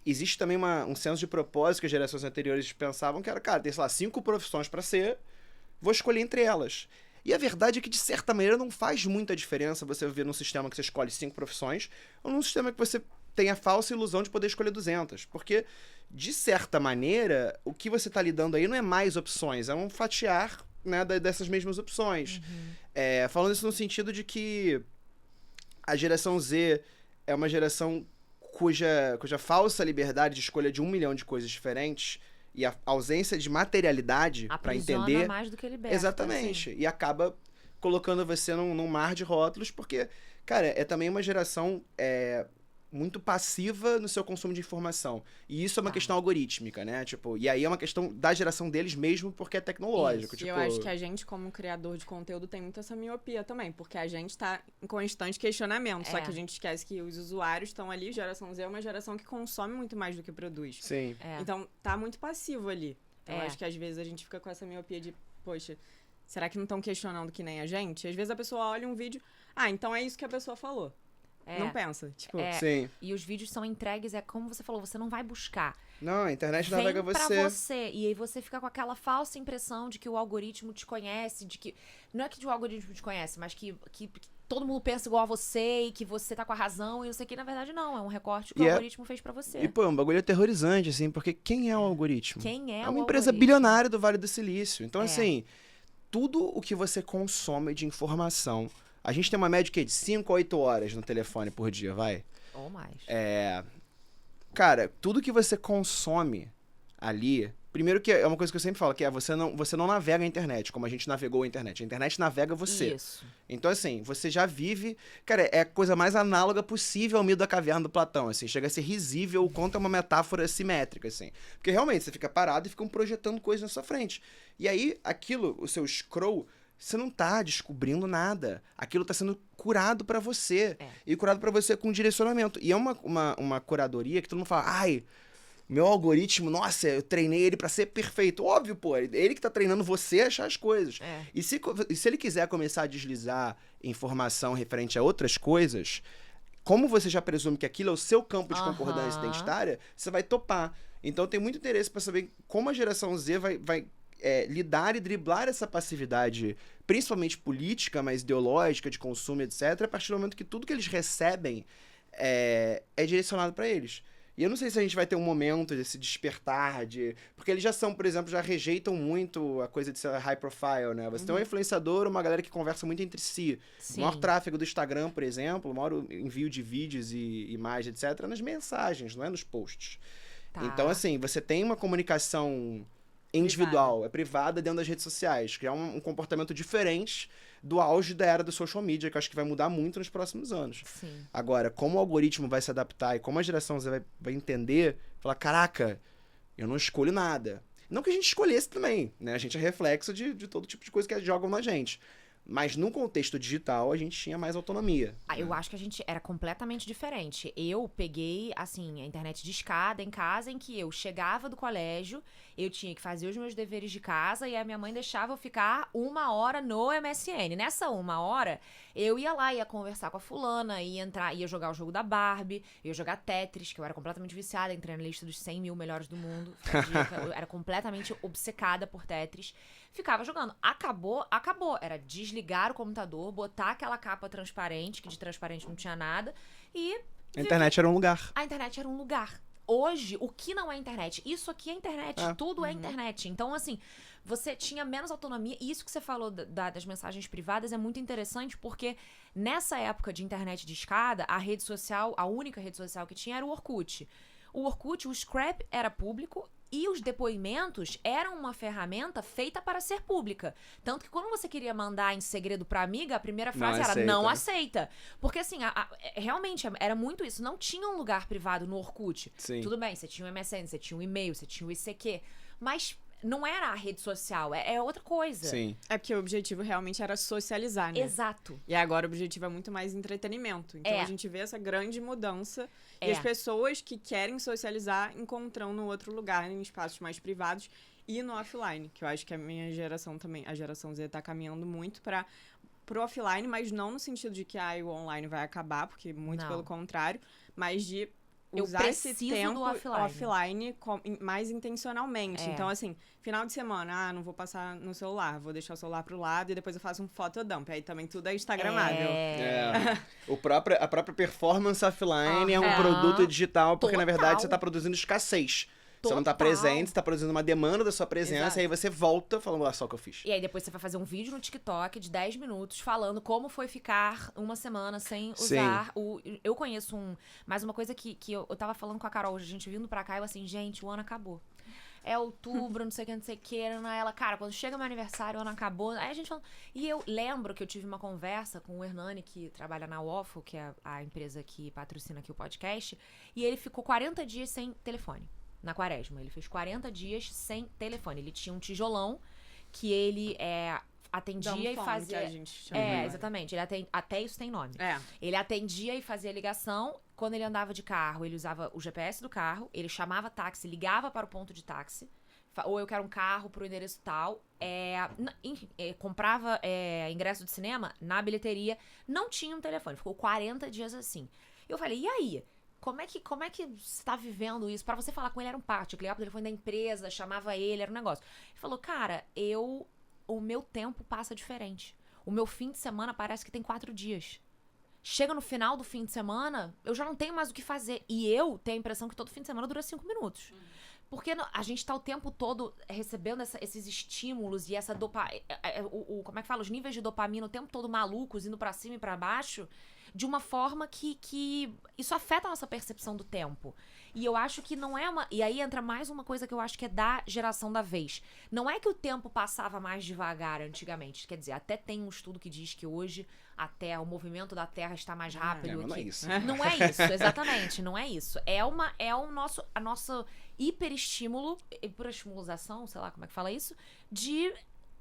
existe também um senso de propósito que as gerações anteriores pensavam que era, cara, tem, sei lá, 5 profissões pra ser, vou escolher entre elas. E a verdade é que, de certa maneira, não faz muita diferença você viver num sistema que você escolhe 5 profissões ou num sistema que você tem a falsa ilusão de poder escolher 200. Porque, de certa maneira, o que você está lidando aí não é mais opções, é um fatiar, né, dessas mesmas opções. Falando isso no sentido de que a geração Z é uma geração cuja falsa liberdade de escolha de 1 milhão de coisas diferentes e a ausência de materialidade para entender mais do que liberta. Exatamente. Assim. E acaba colocando você num mar de rótulos, porque, cara, é também uma geração muito passiva no seu consumo de informação. E isso é uma questão algorítmica, né? Tipo, e aí é uma questão da geração deles mesmo, porque é tecnológico. Tipo... E eu acho que a gente, como criador de conteúdo, tem muito essa miopia também, porque a gente tá em constante questionamento, só que a gente esquece que os usuários estão ali, geração Z é uma geração que consome muito mais do que produz. Sim. Então, tá muito passivo ali. Então, eu acho que às vezes a gente fica com essa miopia de, poxa, será que não estão questionando que nem a gente? Às vezes a pessoa olha um vídeo, então é isso que a pessoa falou. não pensa. Tipo, Sim. E os vídeos são entregues, como você falou, você não vai buscar. Não, a internet Vem navega pra você. você. E aí você fica com aquela falsa impressão de que o algoritmo te conhece, de que... Não é que o algoritmo te conhece, mas que todo mundo pensa igual a você e que você tá com a razão e não sei o que. Na verdade, não. É um recorte que o algoritmo fez pra você. E, pô, é um bagulho aterrorizante, assim, porque quem é o algoritmo? Quem é É o uma empresa algoritmo? bilionária do Vale do Silício. Então, assim, tudo o que você consome de informação... A gente tem uma média de 5 a 8 horas no telefone por dia, vai? Ou mais. Cara, tudo que você consome ali... Primeiro que é uma coisa que eu sempre falo, que é você não navega a internet, como a gente navegou a internet. A internet navega você. Isso. Então, assim, você já vive... Cara, é a coisa mais análoga possível ao mito da caverna do Platão, assim. Chega a ser risível o quanto é uma metáfora simétrica, assim. Porque, realmente, você fica parado e ficam projetando coisas na sua frente. E aí, aquilo, o seu scroll... Você não tá descobrindo nada. Aquilo tá sendo curado pra você. E curado pra você com direcionamento. E é uma curadoria que todo mundo fala, ai, meu algoritmo, nossa, eu treinei ele pra ser perfeito. Óbvio, pô, ele que tá treinando você a achar as coisas. E se ele quiser começar a deslizar informação referente a outras coisas, como você já presume que aquilo é o seu campo de concordância identitária, você vai topar. Então tem muito interesse pra saber como a geração Z vai lidar e driblar essa passividade, principalmente política, mas ideológica, de consumo, etc., a partir do momento que tudo que eles recebem é direcionado para eles. E eu não sei se a gente vai ter um momento desse despertar, porque eles já são, por exemplo, já rejeitam muito a coisa de ser high profile, né? Você tem um influenciador, uma galera que conversa muito entre si. Sim. O maior tráfego do Instagram, por exemplo, o maior envio de vídeos e imagens, etc., nas mensagens, não é nos posts. Tá. Então, assim, você tem uma comunicação individual, privada dentro das redes sociais, que é um comportamento diferente do auge da era do social media, que eu acho que vai mudar muito nos próximos anos. Sim. Agora, como o algoritmo vai se adaptar e como a geração Z vai entender, falar, caraca, eu não escolho nada. Não que a gente escolhesse também, né? A gente é reflexo de todo tipo de coisa que jogam na gente. Mas no contexto digital, a gente tinha mais autonomia. Eu acho que a gente era completamente diferente. Eu peguei, assim, a internet de escada em casa, em que eu chegava do colégio, eu tinha que fazer os meus deveres de casa e a minha mãe deixava eu ficar 1 hora no MSN. Nessa 1 hora, eu ia lá, ia conversar com a fulana, ia jogar o jogo da Barbie, ia jogar Tetris, que eu era completamente viciada, entrei na lista dos 100 mil melhores do mundo. Eu era completamente obcecada por Tetris. Ficava jogando. Acabou. Era desligar o computador, botar aquela capa transparente, que de transparente não tinha nada, e... A internet era um lugar. A internet era um lugar. Hoje, o que não é internet? Isso aqui é internet. Tudo é internet. Então, assim, você tinha menos autonomia. E isso que você falou das mensagens privadas é muito interessante, porque nessa época de internet de escada, a rede social, a única rede social que tinha era o Orkut. O Orkut, o Scrap era público e os depoimentos eram uma ferramenta feita para ser pública. Tanto que quando você queria mandar em segredo pra amiga, a primeira frase era não aceita. Porque assim, realmente era muito isso. Não tinha um lugar privado no Orkut. Sim. Tudo bem, você tinha o MSN, você tinha o e-mail, você tinha o ICQ. Mas não era a rede social, é outra coisa. Sim. É porque o objetivo realmente era socializar, né? Exato. E agora o objetivo é muito mais entretenimento. Então a gente vê essa grande mudança. E as pessoas que querem socializar encontram no outro lugar, em espaços mais privados e no offline. Que eu acho que a minha geração também, a geração Z, tá caminhando muito pro offline, mas não no sentido de que o online vai acabar, porque muito pelo contrário, mas de usar esse tempo offline mais intencionalmente. Então, assim, final de semana, não vou passar no celular, vou deixar o celular pro lado e depois eu faço um fotodump. Aí também tudo é instagramável. A própria performance offline é um produto digital, porque na verdade você tá produzindo escassez. Você não tá presente, você tá produzindo uma demanda da sua presença, e aí você volta falando, olha só o que eu fiz. E aí depois você vai fazer um vídeo no TikTok de 10 minutos falando como foi ficar uma semana sem usar o... Eu conheço mais uma coisa que eu tava falando com a Carol hoje, a gente vindo pra cá, eu assim, gente, o ano acabou. É outubro, não sei o que, ela, cara, quando chega meu aniversário, o ano acabou. Aí a gente falando... E eu lembro que eu tive uma conversa com o Hernani, que trabalha na Waffle, que é a empresa que patrocina aqui o podcast, e ele ficou 40 dias sem telefone. Na quaresma. Ele fez 40 dias sem telefone. Ele tinha um tijolão que ele atendia e fazia... Que a gente chama, exatamente. Ele até isso tem nome. Ele atendia e fazia ligação. Quando ele andava de carro, ele usava o GPS do carro. Ele chamava táxi, ligava para o ponto de táxi. ou eu quero um carro pro endereço tal. Comprava ingresso de cinema na bilheteria, não tinha um telefone, ficou 40 dias assim. Eu falei, e aí? Como é que você tá vivendo isso? Pra você falar com ele era um parto, eu ligava pro telefone da empresa, chamava ele, era um negócio. Ele falou, cara, o meu tempo passa diferente. O meu fim de semana parece que tem 4 dias. Chega no final do fim de semana, eu já não tenho mais o que fazer. E eu tenho a impressão que todo fim de semana dura 5 minutos. Porque a gente tá o tempo todo recebendo esses estímulos e essa dopamina... como é que fala? Os níveis de dopamina o tempo todo malucos, indo pra cima e pra baixo, de uma forma que isso afeta a nossa percepção do tempo. E eu acho que não é uma... E aí entra mais uma coisa que eu acho que é da geração da vez. Não é que o tempo passava mais devagar antigamente. Quer dizer, até tem um estudo que diz que hoje o movimento da Terra está mais rápido. Não é isso. Não é isso, exatamente. Não é isso. A nosso hiperestímulo, hiperestimulação, sei lá como é que fala isso, de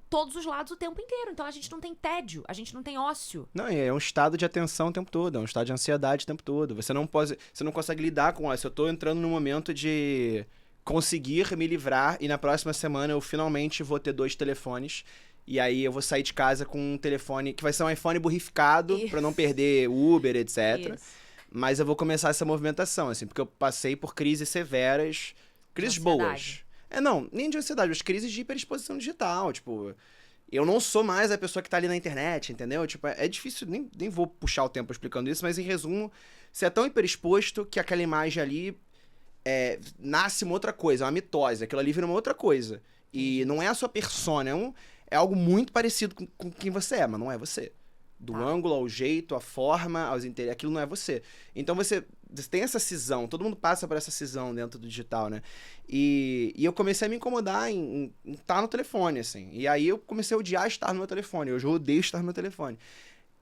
todos os lados o tempo inteiro. Então a gente não tem tédio, a gente não tem ócio. Não, é um estado de atenção o tempo todo, é um estado de ansiedade o tempo todo. Você não consegue lidar com isso. Eu tô entrando num momento de conseguir me livrar e na próxima semana eu finalmente vou ter 2 telefones. E aí eu vou sair de casa com um telefone que vai ser um iPhone burrificado pra não perder Uber, etc. Isso. Mas eu vou começar essa movimentação, assim, porque eu passei por crises severas, crises boas. Não, nem de ansiedade, mas crises de hiperexposição digital, tipo... Eu não sou mais a pessoa que tá ali na internet, entendeu? Tipo, é difícil, nem vou puxar o tempo explicando isso, mas em resumo, você é tão hiperexposto que aquela imagem ali nasce uma outra coisa, uma mitose, aquilo ali vira uma outra coisa. E não é a sua persona, é algo muito parecido com quem você é, mas não é você. Do ângulo, ao jeito, à forma, aquilo não é você. Então você tem essa cisão, todo mundo passa por essa cisão dentro do digital, né? E eu comecei a me incomodar em estar no telefone, assim. E aí eu comecei a odiar estar no meu telefone. Hoje eu odeio estar no meu telefone.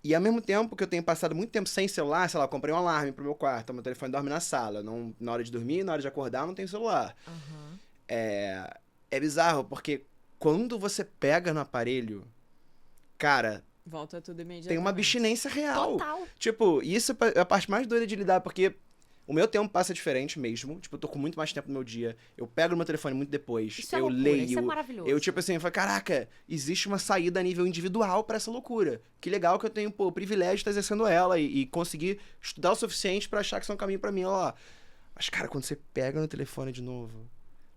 E ao mesmo tempo que eu tenho passado muito tempo sem celular, sei lá, eu comprei um alarme pro meu quarto, meu telefone dorme na sala. Não, na hora de dormir, na hora de acordar, eu não tenho celular. Uhum. É bizarro, porque quando você pega no aparelho, cara... Volta tudo imediatamente. Tem uma abstinência real. Total. Tipo, isso é a parte mais doida de lidar, porque o meu tempo passa diferente mesmo. Tipo, eu tô com muito mais tempo no meu dia. Eu pego no meu telefone muito depois. Isso é eu loucura, leio. isso é maravilhoso. Eu, tipo assim, eu falo, caraca, existe uma saída a nível individual pra essa loucura. Que legal que eu tenho, o privilégio de estar exercendo ela e conseguir estudar o suficiente pra achar que isso é um caminho pra mim, ó. Mas, cara, quando você pega no telefone de novo,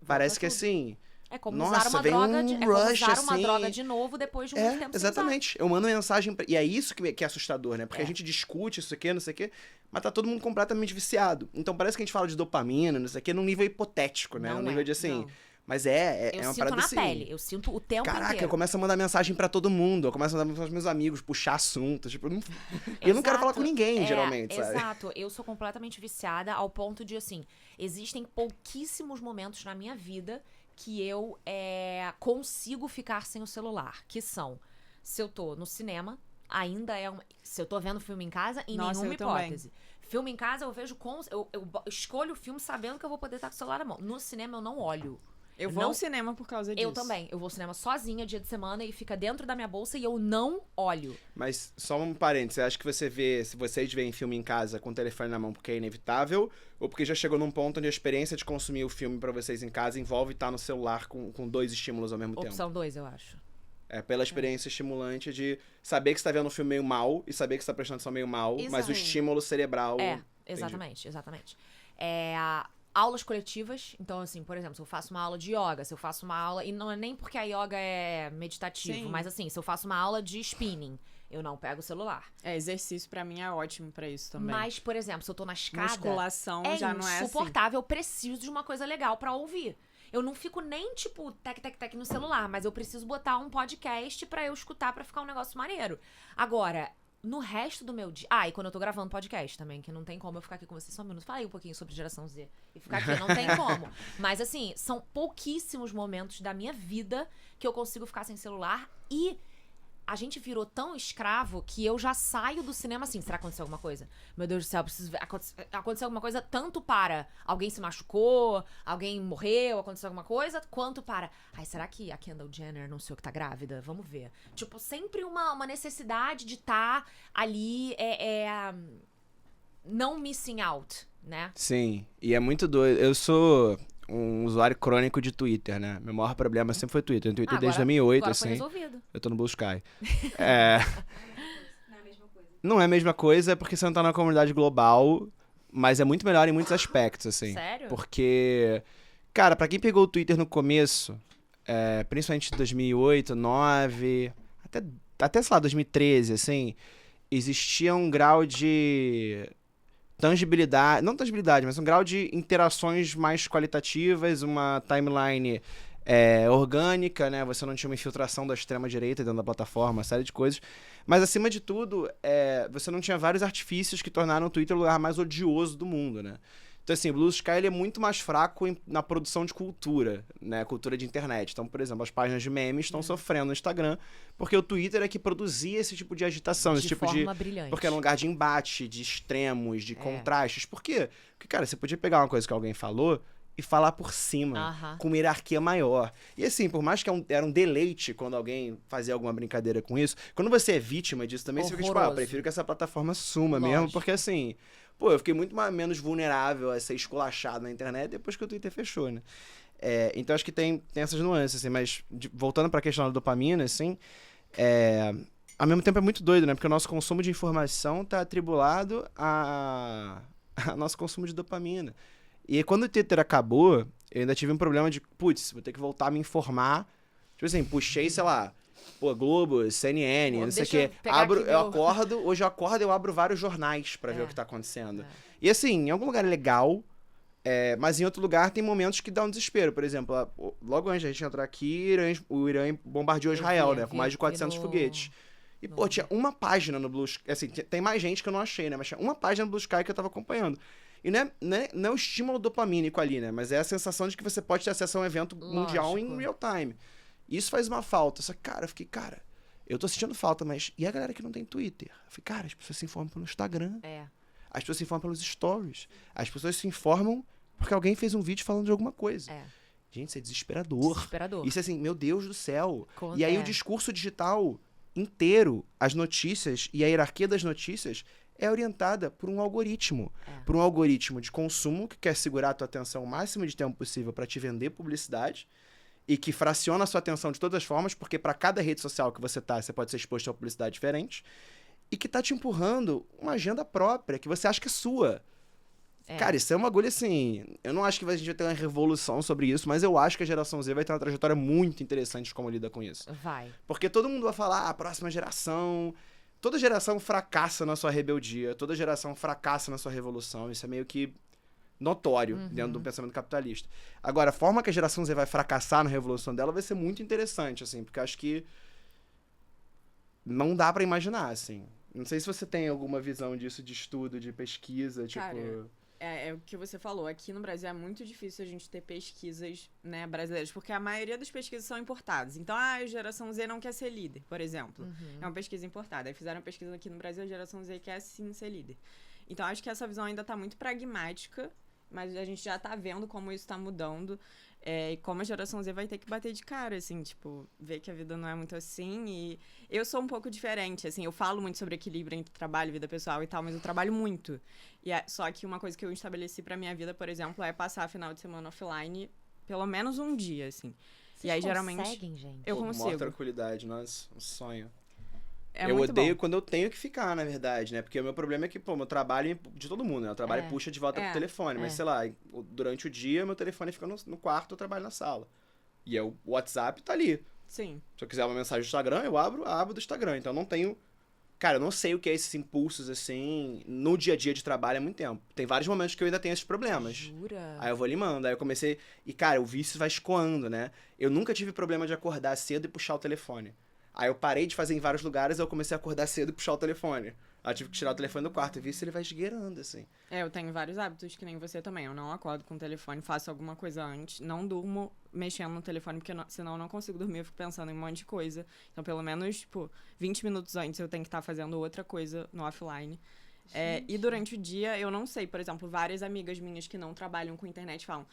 parece que assim... É como Nossa, usar uma vem droga um de, é como rush, usar uma assim. droga de novo depois de muito tempo sem usar. Exatamente. Eu mando mensagem e é isso que é assustador, né? Porque a gente discute isso aqui, não sei o quê, mas tá todo mundo completamente viciado. Então parece que a gente fala de dopamina, não sei o quê, num nível hipotético, né? Não um nível de assim... não. Mas é Eu uma sinto parada na assim... pele, eu sinto o tempo Caraca, inteiro. eu começo a mandar mensagem pra todo mundo, eu começo a mandar mensagem pros meus amigos, puxar assunto, tipo... Eu não quero falar com ninguém, geralmente, sabe? Exato, eu sou completamente viciada ao ponto de, assim, existem pouquíssimos momentos na minha vida que eu consigo ficar sem o celular, que são, se eu tô no cinema, se eu tô vendo filme em casa, em nenhuma hipótese. Filme em casa eu vejo eu escolho o filme sabendo que eu vou poder estar com o celular na mão. No cinema eu não olho. Eu vou ao cinema por causa disso. Eu também. Eu vou ao cinema sozinha, dia de semana, e fica dentro da minha bolsa e eu não olho. Mas só um parênteses, você acha que se vocês veem filme em casa com o telefone na mão porque é inevitável, ou porque já chegou num ponto onde a experiência de consumir o filme pra vocês em casa envolve estar no celular com 2 estímulos ao mesmo tempo? Opção 2, eu acho. Pela experiência estimulante de saber que você tá vendo um filme meio mal e saber que você tá prestando atenção meio mal, mas o estímulo cerebral... Exatamente. Aulas coletivas, então assim, por exemplo, se eu faço uma aula de yoga, se eu faço uma aula, e não é nem porque a yoga é meditativo, Sim. mas assim, se eu faço uma aula de spinning, eu não pego o celular. Exercício pra mim é ótimo pra isso também. Mas, por exemplo, se eu tô na escada, musculação já não é assim. insuportável, eu preciso de uma coisa legal pra ouvir. Eu não fico nem, tipo, tec no celular, mas eu preciso botar um podcast pra eu escutar pra ficar um negócio maneiro. Agora, no resto do meu dia... e quando eu tô gravando podcast também, que não tem como eu ficar aqui com vocês só um minuto. Fala aí um pouquinho sobre geração Z e ficar aqui, não tem como. Mas assim, são pouquíssimos momentos da minha vida que eu consigo ficar sem celular e... A gente virou tão escravo que eu já saio do cinema assim, será que aconteceu alguma coisa? Meu Deus do céu, eu preciso ver. Aconteceu alguma coisa tanto para alguém se machucou, alguém morreu, aconteceu alguma coisa, quanto para... será que a Kendall Jenner não sei o que tá grávida? Vamos ver. Tipo, sempre uma necessidade de estar ali, não missing out, né? Sim, e é muito doido. um usuário crônico de Twitter, né? Meu maior problema sempre foi Twitter. Eu tenho Twitter desde 2008, agora assim. foi resolvido. Eu tô no Blue Sky. Não é a mesma coisa porque você não tá na comunidade global, mas é muito melhor em muitos aspectos, assim. Sério? Porque, cara, pra quem pegou o Twitter no começo, principalmente em 2008, 2009, até, sei lá, 2013, assim, existia um grau de tangibilidade, não tangibilidade, mas um grau de interações mais qualitativas, uma timeline orgânica, né? Você não tinha uma infiltração da extrema-direita dentro da plataforma, uma série de coisas. Mas, acima de tudo, você não tinha vários artifícios que tornaram o Twitter o lugar mais odioso do mundo, né? Então, assim, o Blue Sky ele é muito mais fraco na produção de cultura, né? Cultura de internet. Então, por exemplo, as páginas de memes estão sofrendo no Instagram, porque o Twitter é que produzia esse tipo de agitação, esse tipo de... forma brilhante. Porque era um lugar de embate, de extremos, de contrastes. Por quê? Porque, cara, você podia pegar uma coisa que alguém falou e falar por cima, com uma hierarquia maior. E assim, por mais que era um deleite quando alguém fazia alguma brincadeira com isso, quando você é vítima disso também, você fica tipo, eu prefiro que essa plataforma suma mesmo, porque assim... Pô, eu fiquei muito menos vulnerável a ser esculachado na internet depois que o Twitter fechou, né? Então, acho que tem essas nuances, assim. Mas, voltando pra questão da dopamina, assim... ao mesmo tempo é muito doido, né? Porque o nosso consumo de informação tá atribulado a nosso consumo de dopamina. E quando o Twitter acabou, eu ainda tive um problema de... Putz, vou ter que voltar a me informar. Tipo assim, puxei, sei lá... Pô, Globo, CNN, não sei o quê. Hoje eu acordo e eu abro vários jornais pra ver o que tá acontecendo. E assim, em algum lugar é legal, mas em outro lugar tem momentos que dá um desespero. Por exemplo, logo antes da gente entrar aqui, o Irã bombardeou Israel, né? Com mais de 400 foguetes. E, pô, tinha uma página no Blue Sky. Assim, tem mais gente que eu não achei, né? Mas tinha uma página no Blue Sky que eu tava acompanhando. E não é o estímulo dopamínico ali, né? Mas é a sensação de que você pode ter acesso a um evento mundial em real time. Isso faz uma falta. Só que, cara, eu tô sentindo falta, mas e a galera que não tem Twitter? Eu falei, cara, as pessoas se informam pelo Instagram. As pessoas se informam pelos stories. As pessoas se informam porque alguém fez um vídeo falando de alguma coisa. Gente, isso é desesperador. Isso é assim, meu Deus do céu. E aí o discurso digital inteiro, as notícias e a hierarquia das notícias é orientada por um algoritmo. Por um algoritmo de consumo que quer segurar a tua atenção o máximo de tempo possível para te vender publicidade. E que fraciona a sua atenção de todas as formas, porque para cada rede social que você tá, você pode ser exposto a uma publicidade diferente, e que tá te empurrando uma agenda própria, que você acha que é sua. Cara, isso é uma agulha assim... Eu não acho que a gente vai ter uma revolução sobre isso, mas eu acho que a geração Z vai ter uma trajetória muito interessante de como lida com isso. Vai. Porque todo mundo vai falar, a próxima geração... Toda geração fracassa na sua rebeldia, toda geração fracassa na sua revolução. Isso é meio que notório dentro do pensamento capitalista. Agora, a forma que a geração Z vai fracassar na revolução dela vai ser muito interessante, assim, porque acho que não dá pra imaginar, assim. Não sei se você tem alguma visão disso, de estudo, de pesquisa, Cara, tipo... É o que você falou. Aqui no Brasil é muito difícil a gente ter pesquisas, né, brasileiras, porque a maioria das pesquisas são importadas. Então, a geração Z não quer ser líder, por exemplo. É uma pesquisa importada. Aí fizeram uma pesquisa aqui no Brasil, a geração Z quer sim ser líder. Então, acho que essa visão ainda tá muito pragmática, mas a gente já tá vendo como isso tá mudando. E como a geração Z vai ter que bater de cara, assim, tipo, ver que a vida não é muito assim. E eu sou um pouco diferente, assim, eu falo muito sobre equilíbrio entre trabalho e vida pessoal e tal, mas eu trabalho muito. Só que uma coisa que eu estabeleci pra minha vida, por exemplo, é passar final de semana offline pelo menos um dia, assim. Vocês e aí, conseguem, geralmente, gente? eu Maior consigo. tranquilidade, nossa, um sonho. É eu muito odeio bom. quando eu tenho que ficar, na verdade, né? Porque o meu problema é que, pô, meu trabalho de todo mundo, né? O trabalho puxa de volta pro telefone. Mas, sei lá, durante o dia, meu telefone fica no quarto, eu trabalho na sala. E o WhatsApp tá ali. Sim. Se eu quiser uma mensagem do Instagram, eu abro do Instagram. Então, eu não tenho... Cara, eu não sei o que é esses impulsos, assim, no dia a dia de trabalho há muito tempo. Tem vários momentos que eu ainda tenho esses problemas. Jura? Aí eu vou limando. Aí eu comecei... E, cara, o vício vai escoando, né? Eu nunca tive problema de acordar cedo e puxar o telefone. Aí eu parei de fazer em vários lugares, eu comecei a acordar cedo e puxar o telefone. Aí eu tive que tirar o telefone do quarto. E vi se ele vai esgueirando, assim. Eu tenho vários hábitos, que nem você também. Eu não acordo com o telefone, faço alguma coisa antes. Não durmo mexendo no telefone, porque senão eu não consigo dormir. Eu fico pensando em um monte de coisa. Então, pelo menos, tipo, 20 minutos antes eu tenho que estar fazendo outra coisa no offline. E durante o dia, eu não sei. Por exemplo, várias amigas minhas que não trabalham com internet falam...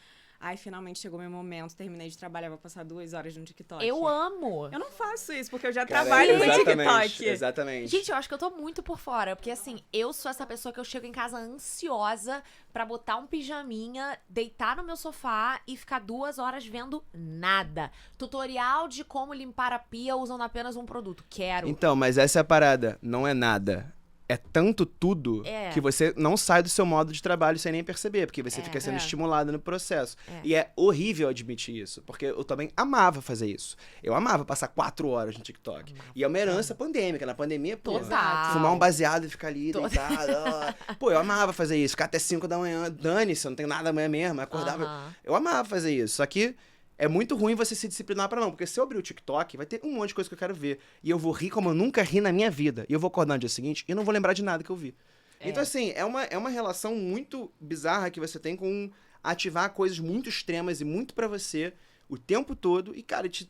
ai, finalmente chegou meu momento, terminei de trabalhar, vou passar 2 horas no TikTok. Eu amo! Eu não faço isso, porque eu já Cara, trabalho com exatamente, TikTok. Exatamente. Gente, eu acho que eu tô muito por fora, porque assim, eu sou essa pessoa que eu chego em casa ansiosa pra botar um pijaminha, deitar no meu sofá e ficar 2 horas vendo nada. Tutorial de como limpar a pia usando apenas um produto. Quero. Então, mas essa é a parada. Não é nada. É tanto tudo que você não sai do seu modo de trabalho sem nem perceber, porque você fica sendo estimulado no processo. E é horrível admitir isso, porque eu também amava fazer isso. Eu amava passar 4 horas no TikTok. E é uma herança pandêmica. Na pandemia, pô, fumar um baseado e ficar ali deitado. Pô, eu amava fazer isso. Ficar até 5 da manhã, dane-se, eu não tenho nada amanhã mesmo. Acordava. Eu amava fazer isso. Só que é muito ruim você se disciplinar pra não, porque se eu abrir o TikTok, vai ter um monte de coisa que eu quero ver. E eu vou rir como eu nunca ri na minha vida. E eu vou acordar no dia seguinte e não vou lembrar de nada que eu vi. Então, assim, é uma relação muito bizarra que você tem com ativar coisas muito extremas e muito pra você o tempo todo. E, cara, te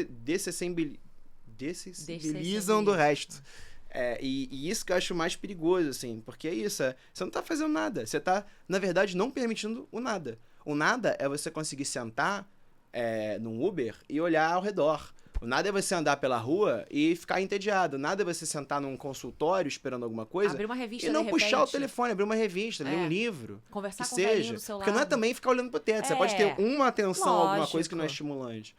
dessensibilizam do resto. E isso que eu acho mais perigoso, assim, porque é isso, você não tá fazendo nada. Você tá, na verdade, não permitindo o nada. O nada é você conseguir sentar num Uber e olhar ao redor. O nada é você andar pela rua e ficar entediado. O nada é você sentar num consultório esperando alguma coisa Abrir uma revista, e não de puxar repente. o telefone, abrir uma revista, ler um livro. Conversar que com o velhinho seja. do seu Porque não é lado. também ficar olhando pro teto. Você pode ter uma atenção, alguma coisa que não é Lógico. estimulante.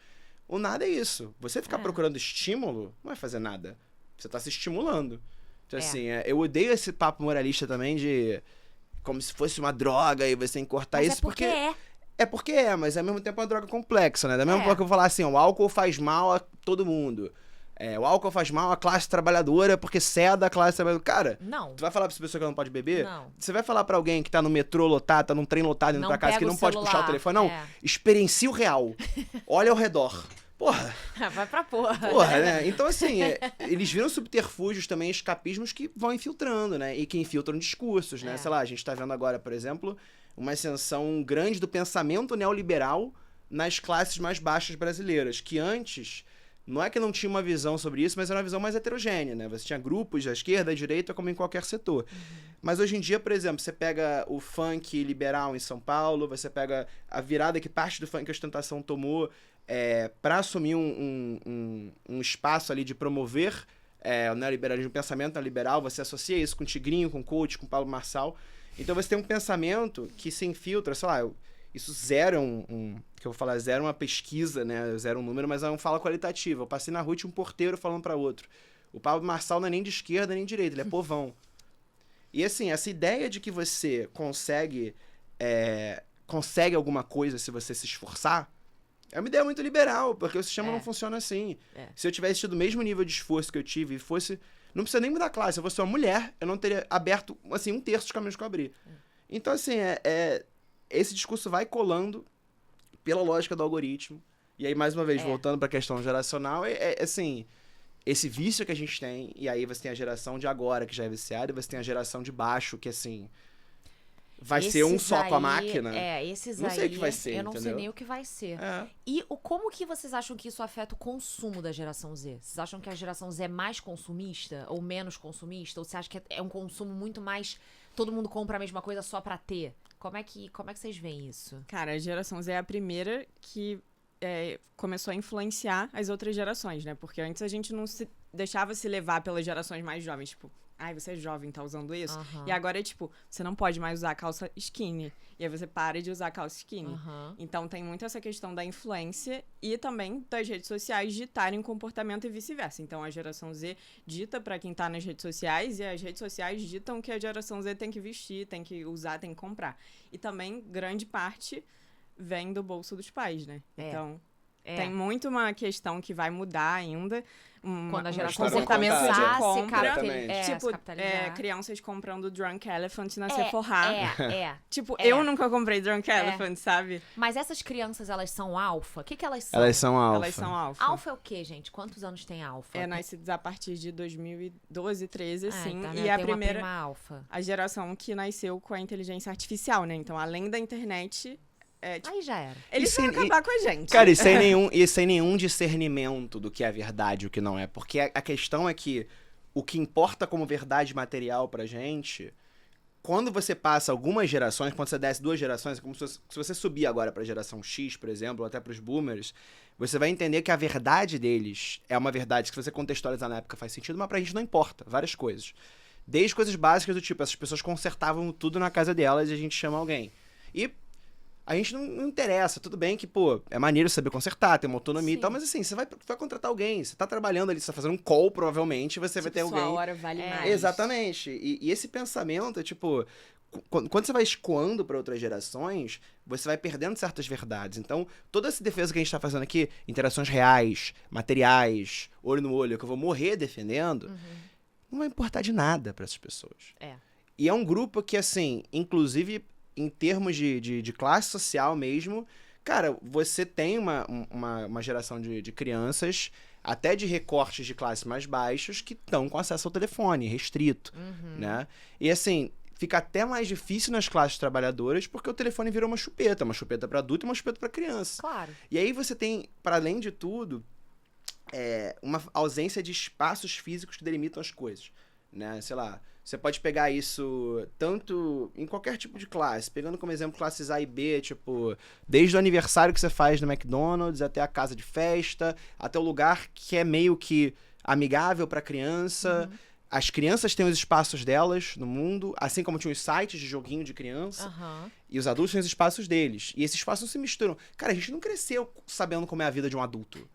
O nada é isso. Você ficar procurando estímulo não vai fazer nada. Você tá se estimulando. Então, assim, eu odeio esse papo moralista também de como se fosse uma droga e você tem que cortar Mas isso. é porque mas ao mesmo tempo é uma droga complexa, né? Da mesma forma que eu vou falar assim, o álcool faz mal a todo mundo. O álcool faz mal à classe trabalhadora porque ceda a classe trabalhadora. Cara, Não. tu vai falar pra essa pessoa que ela não pode beber? Não. Você vai falar pra alguém que tá no metrô lotado, tá num trem lotado indo Não pra casa, pega que o não pode puxar o celular. telefone? Não. Experiencie o real. Olha ao redor. Porra. Vai pra porra. Porra, né? Então, assim, eles viram subterfúgios também, escapismos que vão infiltrando, né? E que infiltram discursos, né? Sei lá, a gente tá vendo agora, por exemplo, uma ascensão grande do pensamento neoliberal nas classes mais baixas brasileiras, que antes, não é que não tinha uma visão sobre isso, mas era uma visão mais heterogênea, né? Você tinha grupos da esquerda, da direita, como em qualquer setor. Mas hoje em dia, por exemplo, você pega o funk liberal em São Paulo, você pega a virada que parte do funk ostentação tomou para assumir um espaço ali de promover o neoliberalismo, o pensamento neoliberal, você associa isso com o Tigrinho, com o Coach, com o Pablo Marçal. Então você tem um pensamento que se infiltra, sei lá, isso zero que eu vou falar, zero uma pesquisa, né, zero um número, mas é um fala qualitativa. Eu passei na rua e tinha um porteiro falando para outro. O Pablo Marçal não é nem de esquerda nem de direita, ele é povão. E assim, essa ideia de que você consegue alguma coisa se você se esforçar, é uma ideia muito liberal, porque o sistema não funciona assim. Se eu tivesse tido o mesmo nível de esforço que eu tive e fosse... Não precisa nem mudar a classe. Se eu fosse uma mulher, eu não teria aberto, assim, 1/3 dos caminhos que eu abri. Então, assim, esse discurso vai colando pela lógica do algoritmo. E aí, mais uma vez, voltando pra questão geracional, assim... Esse vício que a gente tem, e aí você tem a geração de agora, que já é viciada, e você tem a geração de baixo, que, assim... Vai ser um só com a máquina. Esses não aí, sei o que vai ser, eu não sei entendeu? nem o que vai ser. E como que vocês acham que isso afeta o consumo da geração Z? Vocês acham que a geração Z é mais consumista ou menos consumista? Ou você acha que é um consumo muito mais... Todo mundo compra a mesma coisa só pra ter? Como é que vocês veem isso? Cara, a geração Z é a primeira que começou a influenciar as outras gerações, né? Porque antes a gente não se deixava se levar pelas gerações mais jovens, tipo... Ai, você é jovem, tá usando isso? E agora é tipo, você não pode mais usar calça skinny. E aí você para de usar calça skinny. Então tem muito essa questão da influência e também das redes sociais ditarem comportamento e vice-versa. Então a geração Z dita pra quem tá nas redes sociais e as redes sociais ditam que a geração Z tem que vestir, tem que usar, tem que comprar. E também grande parte vem do bolso dos pais, né? Então... Tem muito uma questão que vai mudar ainda. Quando a geração comportamento começar de compra. tipo, crianças comprando Drunk Elephant na Sephora. Tipo, É. eu nunca comprei Drunk Elephant, sabe? Mas essas crianças, elas são alfa? O que elas são? Elas são alfa. Elas são alfa. Alfa é o quê, gente? Quantos anos tem alfa? Nascidos a partir de 2012, 13, assim. Tá, e a tem primeira... uma prima alfa. A geração que nasceu com a inteligência artificial, né? Então, além da internet... Aí já era. Eles vão acabar com a gente. Cara, e sem nenhum discernimento do que é verdade e o que não é. Porque a questão é que o que importa como verdade material pra gente, quando você passa algumas gerações, quando você desce 2 gerações, é como se você subir agora pra geração X, por exemplo, ou até pros boomers, você vai entender que a verdade deles é uma verdade que se você contextualizar na época faz sentido, mas pra gente não importa, várias coisas. Desde coisas básicas do tipo, essas pessoas consertavam tudo na casa delas e a gente chama alguém. E a gente não interessa, tudo bem que, pô, é maneiro saber consertar, ter uma autonomia e tal, mas assim, você vai contratar alguém, você tá trabalhando ali, você tá fazendo um call, provavelmente, você vai ter alguém... Sua hora vale mais. Exatamente. E esse pensamento é, tipo, quando você vai escoando para outras gerações, você vai perdendo certas verdades. Então, toda essa defesa que a gente tá fazendo aqui, interações reais, materiais, olho no olho, que eu vou morrer defendendo, não vai importar de nada para essas pessoas. E é um grupo que, assim, inclusive... em termos de classe social mesmo, cara, você tem uma geração de crianças, até de recortes de classes mais baixos, que estão com acesso ao telefone, restrito, né? E assim, fica até mais difícil nas classes trabalhadoras, porque o telefone virou uma chupeta para adulto e uma chupeta para criança. Claro. E aí você tem, para além de tudo, uma ausência de espaços físicos que delimitam as coisas, né? Sei lá, você pode pegar isso tanto em qualquer tipo de classe, pegando como exemplo classes A e B, tipo, desde o aniversário que você faz no McDonald's, até a casa de festa, até o lugar que é meio que amigável para criança. As crianças têm os espaços delas no mundo, assim como tinha os sites de joguinho de criança, e os adultos têm os espaços deles. E esses espaços não se misturam. Cara, a gente não cresceu sabendo como é a vida de um adulto.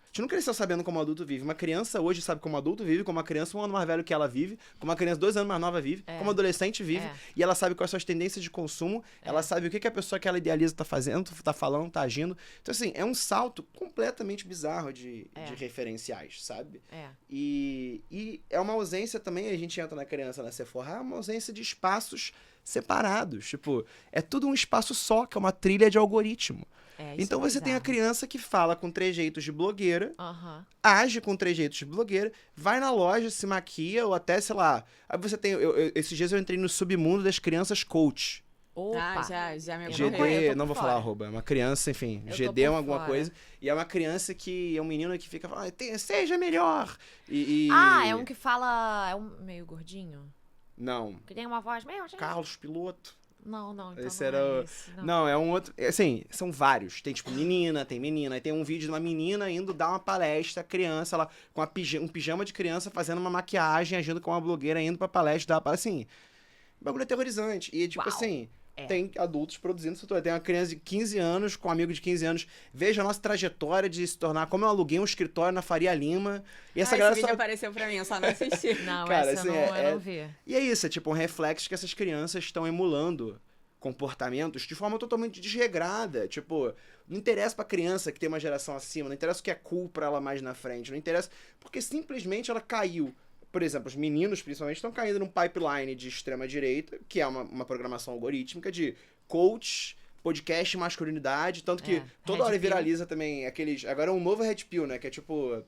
A gente não cresceu sabendo como um adulto vive. Uma criança hoje sabe como um adulto vive, como uma criança 1 ano mais velho que ela vive, como uma criança 2 anos mais nova vive, como uma adolescente vive, e ela sabe quais são as tendências de consumo, ela sabe o que a pessoa que ela idealiza tá fazendo, tá falando, tá agindo. Então, assim, é um salto completamente bizarro de referenciais, sabe? E é uma ausência também, a gente entra na criança, na Sephora, é uma ausência de espaços separados. Tipo, é tudo um espaço só, que é uma trilha de algoritmo. Então você tem a criança que fala com trejeitos de blogueira, age com trejeitos de blogueira, vai na loja, se maquia, ou até, sei lá... Aí você tem... esses dias eu entrei no submundo das crianças coach. Opa! Já me GD, não vou falar arroba, é uma criança, enfim, GD é alguma coisa. E é uma criança que é um menino que fica falando, seja melhor! É um que fala... É um meio gordinho? Não. Que tem uma voz meio... Carlos Piloto. Não, então esse não era é esse. Não, é um outro... Assim, são vários. Tem, tipo, menina. Aí tem um vídeo de uma menina indo dar uma palestra, criança, ela com um pijama de criança, fazendo uma maquiagem, agindo com uma blogueira, indo pra palestra, dar palestra, assim... Bagulho aterrorizante. E, tipo, assim... Tem adultos produzindo isso tudo. Tem uma criança de 15 anos, com um amigo de 15 anos. Veja a nossa trajetória de se tornar... Como eu aluguei um escritório na Faria Lima. E essa galera esse vídeo apareceu pra mim, eu só não assisti. Não, cara, essa assim, eu não vi. E é isso, é tipo um reflexo que essas crianças estão emulando comportamentos de forma totalmente desregrada. Tipo, não interessa pra criança que tem uma geração acima, não interessa o que é cool pra ela mais na frente, não interessa... Porque simplesmente ela caiu. Por exemplo, os meninos, principalmente, estão caindo num pipeline de extrema-direita, que é uma programação algorítmica de coach, podcast e masculinidade, tanto que toda hora viraliza também aqueles... Agora é um novo Red Pill, né? Que é tipo...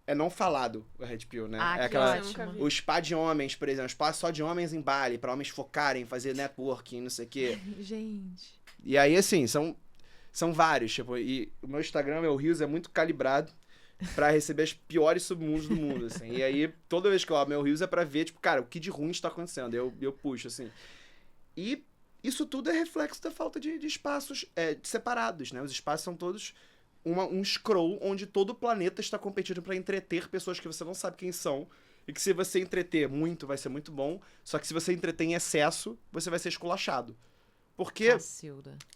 É não falado o Red Pill, né? É aquela... O spa de homens, por exemplo. Spa só de homens em Bali, pra homens focarem, fazer networking, não sei o quê. Gente. E aí, assim, são vários, tipo... E o meu Instagram, meu Reels, é muito calibrado pra receber as piores submundos do mundo, assim. E aí, toda vez que eu abro meu Reels é pra ver, tipo, cara, o que de ruim está acontecendo. Eu puxo, assim. E isso tudo é reflexo da falta de espaços separados, né? Os espaços são todos um scroll onde todo o planeta está competindo pra entreter pessoas que você não sabe quem são. E que se você entreter muito, vai ser muito bom. Só que se você entreter em excesso, você vai ser esculachado. Porque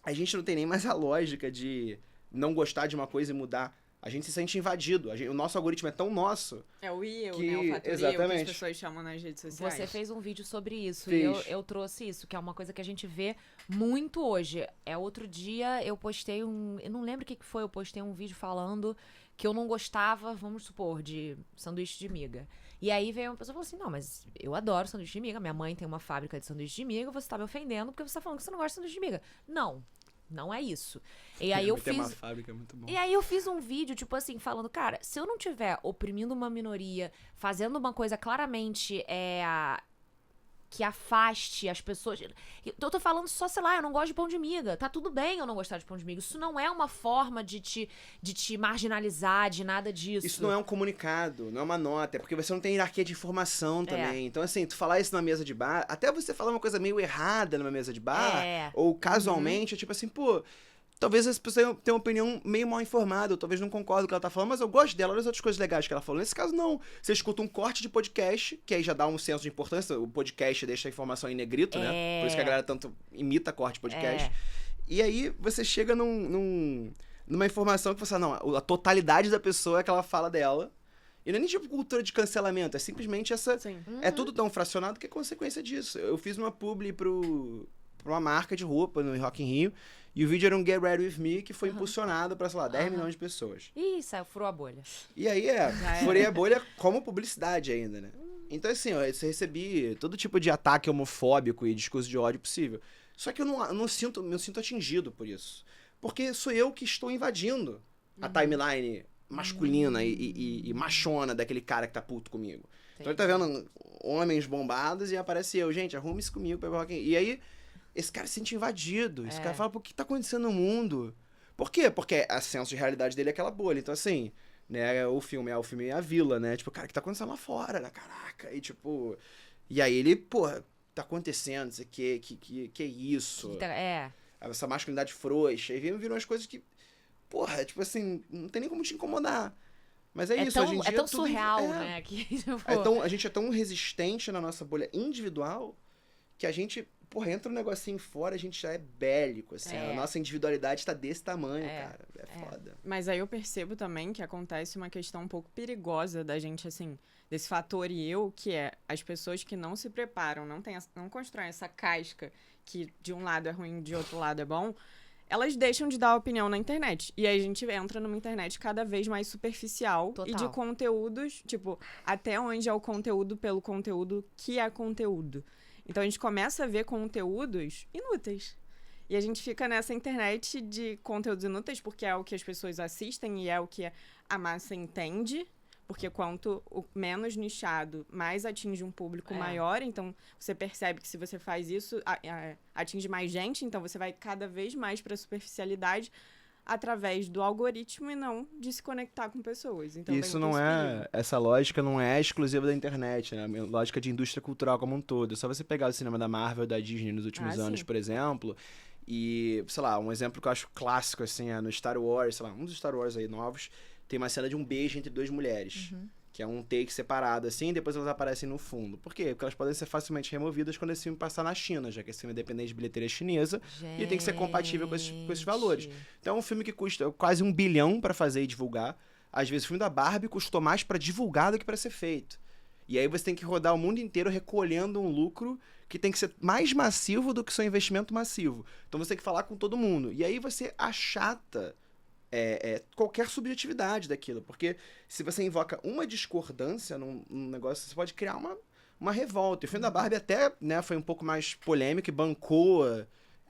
a gente não tem nem mais a lógica de não gostar de uma coisa e mudar. A gente se sente invadido. O nosso algoritmo é tão nosso. É o eu, que... né? O fator Exatamente. eu que as pessoas chamam nas redes sociais. Você fez um vídeo sobre isso. Fiz. E eu trouxe isso, que é uma coisa que a gente vê muito hoje. Outro dia eu postei eu não lembro o que foi, eu postei um vídeo falando que eu não gostava, vamos supor, de sanduíche de miga. E aí veio uma pessoa e falou assim, não, mas eu adoro sanduíche de miga, minha mãe tem uma fábrica de sanduíche de miga, você tá me ofendendo porque você tá falando que você não gosta de sanduíche de miga. Não é isso. E aí eu fiz... uma fábrica, é muito bom. E aí eu fiz um vídeo, tipo assim, falando, cara, se eu não tiver oprimindo uma minoria, fazendo uma coisa claramente que afaste as pessoas. Eu tô falando só, sei lá, eu não gosto de pão de miga. Tá tudo bem eu não gostar de pão de miga. Isso não é uma forma de te marginalizar, de nada disso. Isso não é um comunicado, não é uma nota, é porque você não tem hierarquia de informação também. Então, assim, tu falar isso na mesa de bar, até você falar uma coisa meio errada numa mesa de bar, ou casualmente, é tipo assim, pô, talvez essa pessoa tenha uma opinião meio mal informada, ou talvez não concorde com o que ela tá falando, mas eu gosto dela, olha as outras coisas legais que ela falou. Nesse caso, não. Você escuta um corte de podcast, que aí já dá um senso de importância, o podcast deixa a informação em negrito, né? Por isso que a galera tanto imita corte de podcast. E aí você chega numa informação que você fala, não, a totalidade da pessoa é aquela fala dela. E não é nem tipo cultura de cancelamento, é simplesmente essa... É tudo tão fracionado que é consequência disso. Eu fiz uma publi pra uma marca de roupa no Rock in Rio, e o vídeo era um Get Ready With Me, que foi impulsionado pra, sei lá, 10 milhões de pessoas. Ih, saiu, furou a bolha. E aí, furei a bolha como publicidade ainda, né? Então, assim, eu recebi todo tipo de ataque homofóbico e discurso de ódio possível. Só que eu não me sinto atingido por isso. Porque sou eu que estou invadindo a timeline masculina e machona daquele cara que tá puto comigo. Então ele tá vendo homens bombados e aparece eu. Gente, arrume-se comigo pra ir pro Rock in Rio. E aí, esse cara se sente invadido. Esse cara fala, pô, o que tá acontecendo no mundo? Por quê? Porque a senso de realidade dele é aquela bolha. Então, assim, né, o filme é a vila, né? Tipo, cara, o que tá acontecendo lá fora, né? Caraca. E, tipo... E aí ele, porra, tá acontecendo, isso aqui, que é isso? Essa masculinidade frouxa. E viram umas coisas que, porra, tipo assim, não tem nem como te incomodar. Mas é isso, hoje em dia... É tão surreal, né? Que, tipo... a gente é tão resistente na nossa bolha individual que a gente... Porra, entra um negocinho fora, a gente já é bélico, assim. A nossa individualidade tá desse tamanho, cara. É foda. Mas aí eu percebo também que acontece uma questão um pouco perigosa da gente, assim, desse fator eu, que é as pessoas que não se preparam, não constroem essa casca que de um lado é ruim, de outro lado é bom, elas deixam de dar opinião na internet. E aí a gente entra numa internet cada vez mais superficial. Total. E de conteúdos, tipo, até onde é o conteúdo pelo conteúdo que é conteúdo. Então, a gente começa a ver conteúdos inúteis. E a gente fica nessa internet de conteúdos inúteis porque é o que as pessoas assistem e é o que a massa entende. Porque quanto menos nichado, mais atinge um público maior. Então, você percebe que se você faz isso, atinge mais gente. Então, você vai cada vez mais para a superficialidade através do algoritmo e não de se conectar com pessoas. Então, isso não é... Essa lógica não é exclusiva da internet, né? A lógica de indústria cultural como um todo. É só você pegar o cinema da Marvel, da Disney nos últimos anos, por exemplo, e, sei lá, um exemplo que eu acho clássico, assim, é no Star Wars, sei lá, um dos Star Wars aí novos, tem uma cena de um beijo entre duas mulheres. Que é um take separado, assim, e depois elas aparecem no fundo. Por quê? Porque elas podem ser facilmente removidas quando esse filme passar na China, já que esse filme é dependente de bilheteria chinesa, e tem que ser compatível com esses valores. Então é um filme que custa quase $1 bilhão pra fazer e divulgar. Às vezes o filme da Barbie custou mais pra divulgar do que pra ser feito. E aí você tem que rodar o mundo inteiro recolhendo um lucro que tem que ser mais massivo do que seu investimento massivo. Então você tem que falar com todo mundo. E aí você achata... qualquer subjetividade daquilo, porque se você invoca uma discordância num negócio, você pode criar uma revolta. E o filme da Barbie até, né, foi um pouco mais polêmico e bancou,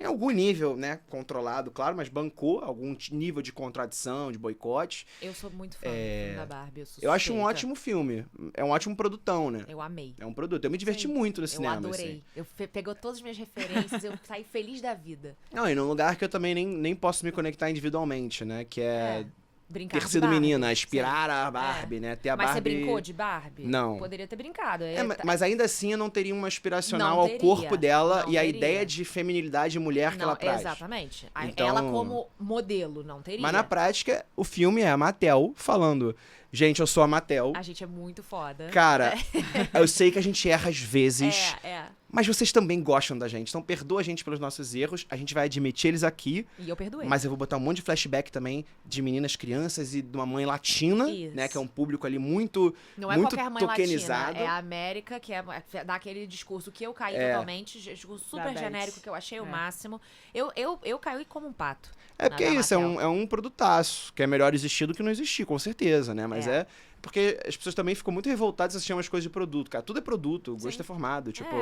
em algum nível, né, controlado, claro, mas bancou algum nível de contradição, de boicote. Eu sou muito fã do filme da Barbie, eu acho um ótimo filme, é um ótimo produtão, né? Eu amei. É um produto, eu me diverti muito no cinema. Eu adorei. Assim. Pegou todas as minhas referências, eu saí feliz da vida. Não, e num lugar que eu também nem posso me conectar individualmente, né, que é brincar ter sido menina, aspirar a Barbie, né? Ter a mas Barbie... você brincou de Barbie? Não. Poderia ter brincado. Mas ainda assim eu não teria uma aspiracional Não ao teria. corpo dela Não e a teria. ideia de feminilidade mulher que ela traz. Exatamente. Então- Ela como modelo, não teria. Mas na prática, o filme é a Mattel falando: gente, eu sou a Mattel. A gente é muito foda. Cara, eu sei que a gente erra às vezes, É. mas vocês também gostam da gente. Então perdoa a gente pelos nossos erros, a gente vai admitir eles aqui. E eu perdoei. Mas eu vou botar um monte de flashback também de meninas crianças e de uma mãe latina, Isso. né? Que é um público ali muito Não é muito qualquer mãe tokenizado. latina, é a América, que dá aquele discurso que eu caí totalmente, discurso super Da genérico, Beth. que eu achei o máximo. Eu caí como um pato. É porque na isso, Mattel. é um produtaço, que é melhor existir do que não existir, com certeza, né? Mas é porque as pessoas também ficam muito revoltadas se assistir umas coisas de produto, cara. Tudo é produto, o gosto é formado, tipo...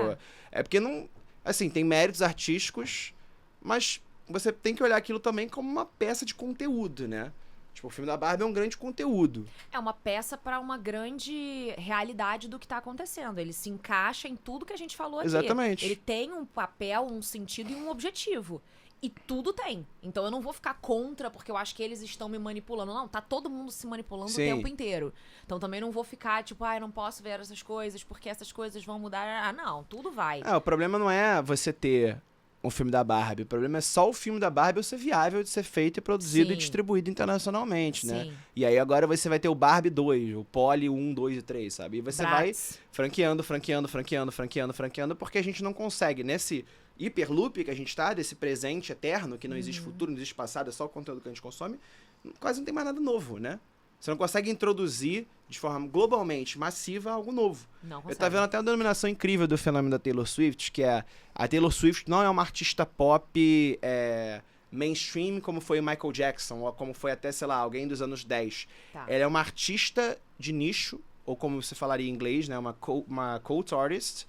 É porque não... Assim, tem méritos artísticos, mas você tem que olhar aquilo também como uma peça de conteúdo, né? Tipo, o filme da Barbie é um grande conteúdo. É uma peça pra uma grande realidade do que tá acontecendo. Ele se encaixa em tudo que a gente falou aqui. Exatamente. Ele tem um papel, um sentido e um objetivo. E tudo tem. Então eu não vou ficar contra porque eu acho que eles estão me manipulando. Não, tá todo mundo se manipulando Sim. o tempo inteiro. Então também não vou ficar, tipo, eu não posso ver essas coisas porque essas coisas vão mudar. Ah, não, tudo vai. O problema não é você ter um filme da Barbie. O problema é só o filme da Barbie ser viável de ser feito e produzido Sim. e distribuído internacionalmente, né? Sim. E aí agora você vai ter o Barbie 2, o Polly 1, 2 e 3, sabe? E você vai Bratz. franqueando, porque a gente não consegue, nesse hiperloop que a gente tá, desse presente eterno, que não existe futuro, não existe passado, é só o conteúdo que a gente consome, quase não tem mais nada novo, né? Você não consegue introduzir de forma globalmente massiva algo novo. Não Eu consegue. tava vendo até uma denominação incrível do fenômeno da Taylor Swift, que é a Taylor Swift não é uma artista pop mainstream como foi o Michael Jackson, ou como foi até, sei lá, alguém dos anos 10. Tá. Ela é uma artista de nicho, ou como você falaria em inglês, né, uma cult artist,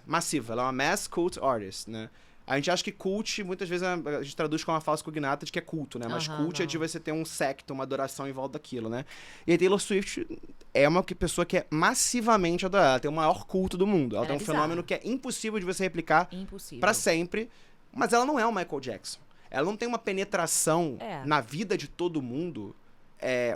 massiva. Ela é uma mass cult artist, né? A gente acha que cult, muitas vezes a gente traduz com uma falsa cognata de que é culto, né? Mas cult é de você ter um secto, uma adoração em volta daquilo, né? E a Taylor Swift é uma pessoa que é massivamente adorada. Ela tem o maior culto do mundo. Ela tem um bizarra. fenômeno que é impossível de você replicar Impossível. pra sempre. Mas ela não é o Michael Jackson. Ela não tem uma penetração na vida de todo mundo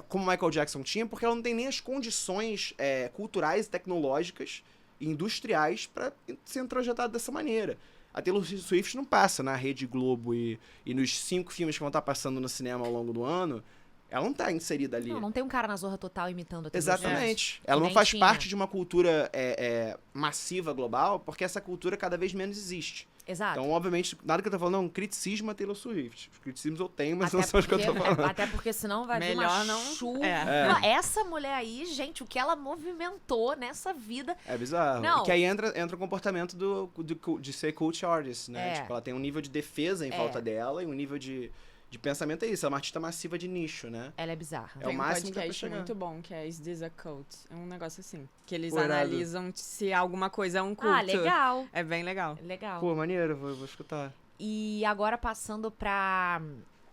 como o Michael Jackson tinha, porque ela não tem nem as condições culturais, tecnológicas e industriais pra ser introjetada dessa maneira. A Taylor Swift não passa na Rede Globo e nos 5 filmes que vão estar passando no cinema ao longo do ano. Ela não tá inserida ali. Não tem um cara na Zorra Total imitando a Taylor Exatamente. Swift. Ela Que não nem faz tinha. parte de uma cultura massiva global, porque essa cultura cada vez menos existe. Exato. Então, obviamente, nada que eu tô falando é um criticismo a Taylor Swift. Os criticismos eu tenho, mas Até não são os que eu tô porque- falando. Até porque senão vai vir Melhor uma não- chuva. É. Não, essa mulher aí, gente, o que ela movimentou nessa vida. É bizarro. Não. E que aí entra o comportamento de ser cult artist, né? É. Tipo, ela tem um nível de defesa em volta dela e um nível de pensamento é isso. Ela é uma artista massiva de nicho, né? Ela é bizarra. É o Tem um máximo que dá pra podcast chegar. muito bom, que é Is This a Cult? É um negócio assim. Que eles Pô, irado. analisam se alguma coisa é um culto. Ah, legal. É bem legal. Legal. Pô, maneiro, vou escutar. E agora passando pra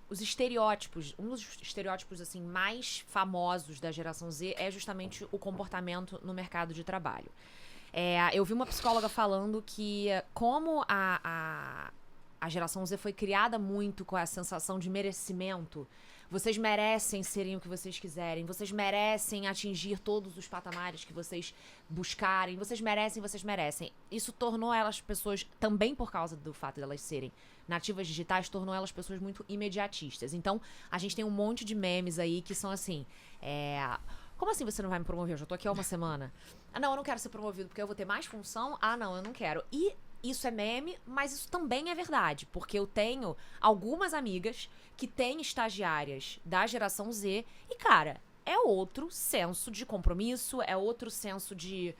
os estereótipos. Um dos estereótipos, assim, mais famosos da geração Z é justamente o comportamento no mercado de trabalho. Eu vi uma psicóloga falando que como a geração Z foi criada muito com a sensação de merecimento. Vocês merecem serem o que vocês quiserem. Vocês merecem atingir todos os patamares que vocês buscarem. Vocês merecem. Isso tornou elas pessoas, também por causa do fato de elas serem nativas digitais, tornou elas pessoas muito imediatistas. Então, a gente tem um monte de memes aí que são assim... Como assim você não vai me promover? Eu já tô aqui há uma semana. Ah, não, eu não quero ser promovido porque eu vou ter mais função. Ah, não, eu não quero. E isso é meme, mas isso também é verdade. Porque eu tenho algumas amigas que têm estagiárias da geração Z. E, cara, é outro senso de compromisso, é outro senso de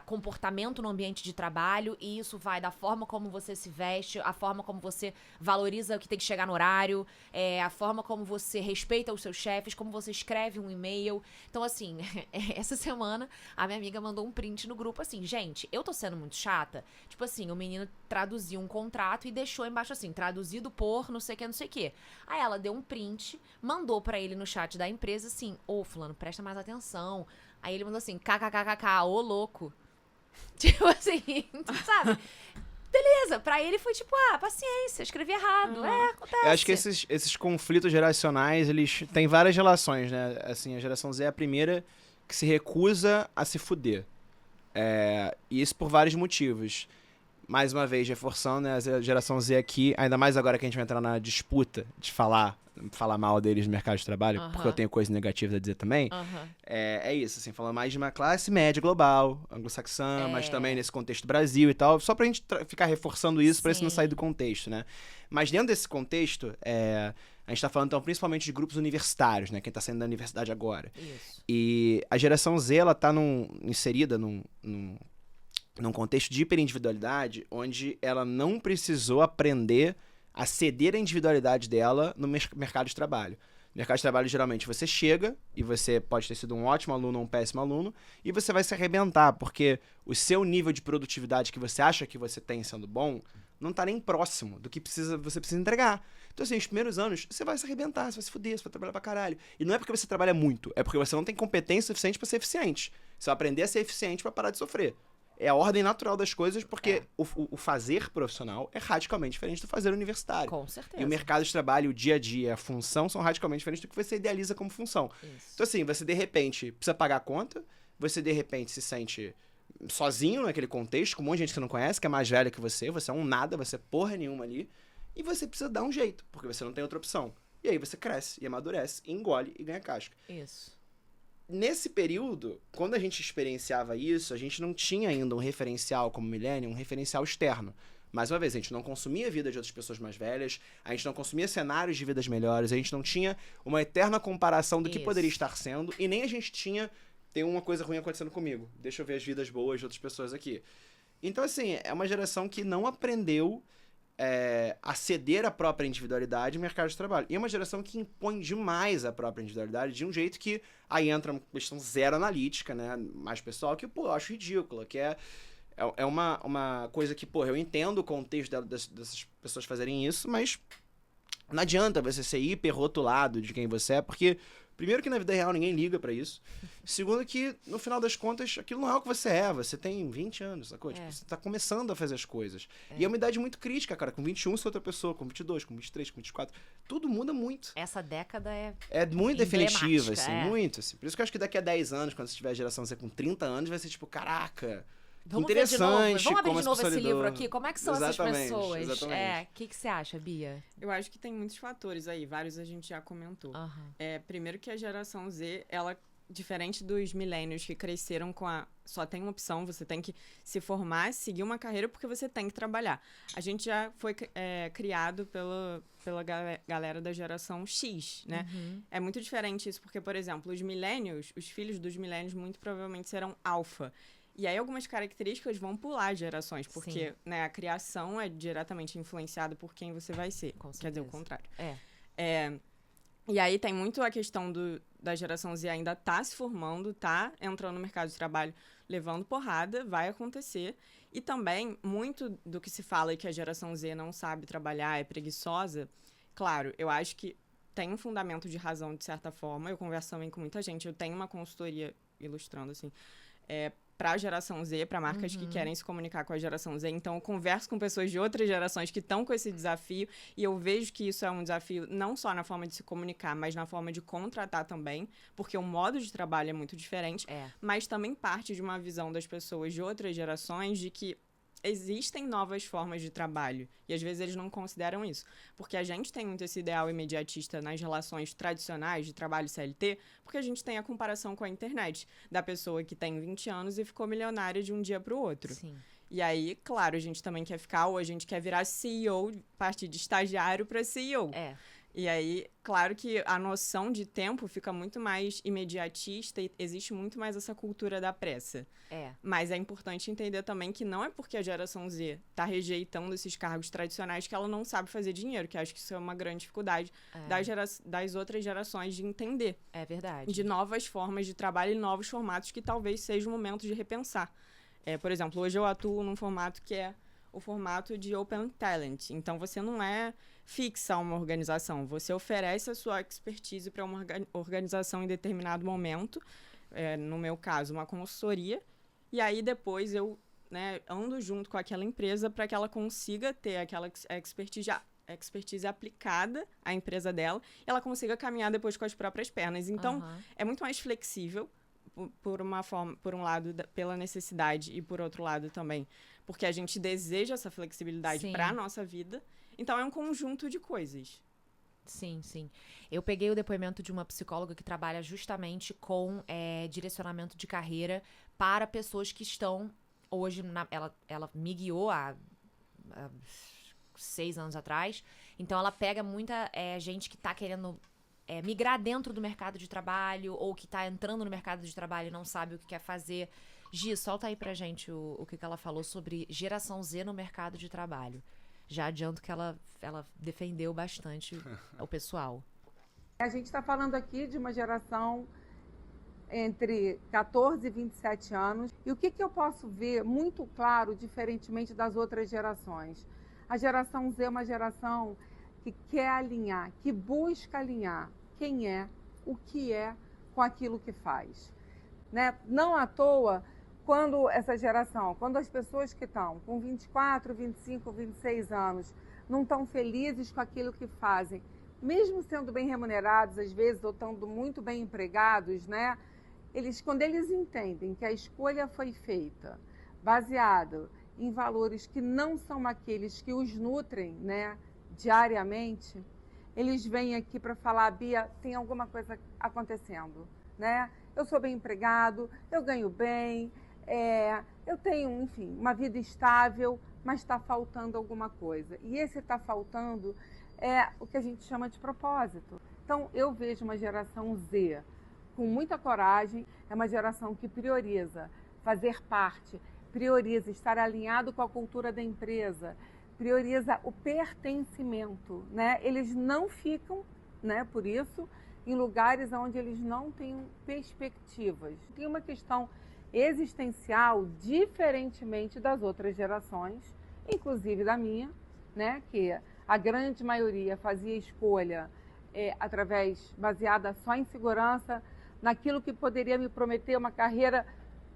comportamento no ambiente de trabalho. E isso vai da forma como você se veste, a forma como você valoriza o que tem que chegar no horário, a forma como você respeita os seus chefes, como você escreve um e-mail. Então, assim, essa semana a minha amiga mandou um print no grupo assim: gente, eu tô sendo muito chata. Tipo assim, o menino traduziu um contrato e deixou embaixo assim, traduzido por não sei o que, não sei o que. Aí ela deu um print, mandou pra ele no chat da empresa assim: ô, fulano, presta mais atenção. Aí ele mandou assim, kkkk, ô louco. Tipo assim, sabe? Beleza, pra ele foi tipo, paciência, escrevi errado. Acontece. Eu acho que esses conflitos geracionais, eles têm várias relações, né? Assim, a geração Z é a primeira que se recusa a se fuder. E isso por vários motivos. Mais uma vez, reforçando, né, a geração Z aqui, ainda mais agora que a gente vai entrar na disputa de falar mal deles no mercado de trabalho, porque eu tenho coisas negativas a dizer também. É isso, assim, falando mais de uma classe média global, anglo-saxã, mas também nesse contexto Brasil e tal, só pra gente ficar reforçando isso, pra isso não sair do contexto, né? Mas dentro desse contexto, a gente tá falando, então, principalmente de grupos universitários, né? Quem tá saindo da universidade agora. Isso. E a geração Z, ela tá inserida num contexto de hiperindividualidade, onde ela não precisou aprender a ceder a individualidade dela no mercado de trabalho. No mercado de trabalho, geralmente, você chega e você pode ter sido um ótimo aluno ou um péssimo aluno e você vai se arrebentar, porque o seu nível de produtividade que você acha que você tem sendo bom não tá nem próximo do que você precisa entregar. Então, assim, os primeiros anos, você vai se arrebentar, você vai se fuder, você vai trabalhar pra caralho. E não é porque você trabalha muito, é porque você não tem competência suficiente pra ser eficiente. Você vai aprender a ser eficiente pra parar de sofrer. É a ordem natural das coisas, porque o fazer profissional é radicalmente diferente do fazer universitário. Com certeza. E o mercado de trabalho, o dia a dia, a função são radicalmente diferentes do que você idealiza como função. Isso. Então, assim, você de repente precisa pagar a conta, você de repente se sente sozinho naquele contexto, com um monte de gente que você não conhece, que é mais velha que você é um nada, você é porra nenhuma ali, e você precisa dar um jeito, porque você não tem outra opção. E aí você cresce, e amadurece, e engole e ganha casca. Isso. Nesse período, quando a gente experienciava isso, a gente não tinha ainda um referencial como millennial, um referencial externo. Mais uma vez, a gente não consumia a vida de outras pessoas mais velhas, a gente não consumia cenários de vidas melhores, a gente não tinha uma eterna comparação do que poderia estar sendo, e nem a gente tinha, tem uma coisa ruim acontecendo comigo, deixa eu ver as vidas boas de outras pessoas aqui. Então, assim, é uma geração que não aprendeu a ceder a própria individualidade no mercado de trabalho. E é uma geração que impõe demais a própria individualidade de um jeito que aí entra uma questão zero analítica, né? Mais pessoal, que, pô, eu acho ridícula, que é uma coisa que, pô, eu entendo o contexto dessas pessoas fazerem isso, mas não adianta você ser hiper rotulado de quem você é, porque primeiro que na vida real ninguém liga pra isso. Segundo que, no final das contas, aquilo não é o que você é. Você tem 20 anos, sacou? Tipo, você tá começando a fazer as coisas. E é uma idade muito crítica, cara. Com 21 você é outra pessoa, com 22, com 23, com 24. Tudo muda muito. Essa década é muito definitiva, assim, é. muito. Assim. Por isso que eu acho que daqui a 10 anos, quando você tiver a geração Z com 30 anos, vai ser tipo, caraca... Vamos interessante. Vamos abrir como de novo esse consolidou. livro aqui? Como é que são Exatamente, essas pessoas? exatamente. O que você acha, Bia? Eu acho que tem muitos fatores aí, vários a gente já comentou. Primeiro que a geração Z, ela, diferente dos millennials que cresceram com só tem uma opção, você tem que se formar, seguir uma carreira porque você tem que trabalhar. A gente já foi criado pela galera da geração X, né? É muito diferente isso, porque, por exemplo, os millennials, os filhos dos millennials muito provavelmente serão alfa. E aí algumas características vão pular gerações, porque né, a criação é diretamente influenciada por quem você vai ser. Quer dizer, o contrário. E aí tem muito a questão da geração Z ainda tá se formando, tá entrando no mercado de trabalho, levando porrada, vai acontecer. E também, muito do que se fala que a geração Z não sabe trabalhar, é preguiçosa, claro, eu acho que tem um fundamento de razão, de certa forma. Eu converso também com muita gente, eu tenho uma consultoria ilustrando, assim, para a geração Z, para marcas que querem se comunicar com a geração Z. Então, eu converso com pessoas de outras gerações que estão com esse desafio e eu vejo que isso é um desafio não só na forma de se comunicar, mas na forma de contratar também, porque o modo de trabalho é muito diferente, mas também parte de uma visão das pessoas de outras gerações de que existem novas formas de trabalho. E às vezes eles não consideram isso. Porque a gente tem muito esse ideal imediatista nas relações tradicionais de trabalho CLT, porque a gente tem a comparação com a internet. Da pessoa que tem 20 anos e ficou milionária de um dia para o outro. Sim. E aí, claro, a gente também quer ficar, ou a gente quer virar CEO, partir de estagiário para CEO. E aí, claro que a noção de tempo fica muito mais imediatista e existe muito mais essa cultura da pressa. Mas é importante entender também que não é porque a geração Z está rejeitando esses cargos tradicionais que ela não sabe fazer dinheiro, que acho que isso é uma grande dificuldade das outras gerações de entender. É verdade. De novas formas de trabalho e novos formatos que talvez seja o momento de repensar. Por exemplo, hoje eu atuo num formato que é o formato de Open Talent. Então, você não é fixa a uma organização. Você oferece a sua expertise para uma organização em determinado momento. No meu caso, uma consultoria. E aí, depois, eu ando junto com aquela empresa para que ela consiga ter aquela expertise aplicada à empresa dela e ela consiga caminhar depois com as próprias pernas. Então, é muito mais flexível, por um lado, pela necessidade e, por outro lado, também porque a gente deseja essa flexibilidade para a nossa vida. Então, é um conjunto de coisas. Sim, sim. Eu peguei o depoimento de uma psicóloga que trabalha justamente com direcionamento de carreira para pessoas que estão hoje... Ela me guiou há 6 anos atrás. Então, ela pega muita gente que está querendo migrar dentro do mercado de trabalho ou que está entrando no mercado de trabalho e não sabe o que quer fazer. Gi, solta aí pra gente o que ela falou sobre geração Z no mercado de trabalho. Já adianto que ela defendeu bastante o pessoal. A gente está falando aqui de uma geração entre 14 e 27 anos. E o que eu posso ver muito claro, diferentemente das outras gerações? A geração Z é uma geração que quer alinhar, que busca alinhar quem é, o que é, com aquilo que faz. Né? Não à toa, quando as pessoas que estão com 24, 25, 26 anos não estão felizes com aquilo que fazem, mesmo sendo bem remunerados, às vezes, ou estando muito bem empregados, né? Quando eles entendem que a escolha foi feita baseada em valores que não são aqueles que os nutrem, né, diariamente, eles vêm aqui para falar: Bia, tem alguma coisa acontecendo, né? Eu sou bem empregado, eu ganho bem, eu tenho, enfim, uma vida estável, mas está faltando alguma coisa. E esse está faltando é o que a gente chama de propósito. Então, eu vejo uma geração Z com muita coragem, é uma geração que prioriza fazer parte, prioriza estar alinhado com a cultura da empresa, prioriza o pertencimento, né? Eles não ficam, né, por isso, em lugares onde eles não têm perspectivas. Tem uma questão existencial, diferentemente das outras gerações, inclusive da minha, né, que a grande maioria fazia escolha baseada só em segurança, naquilo que poderia me prometer uma carreira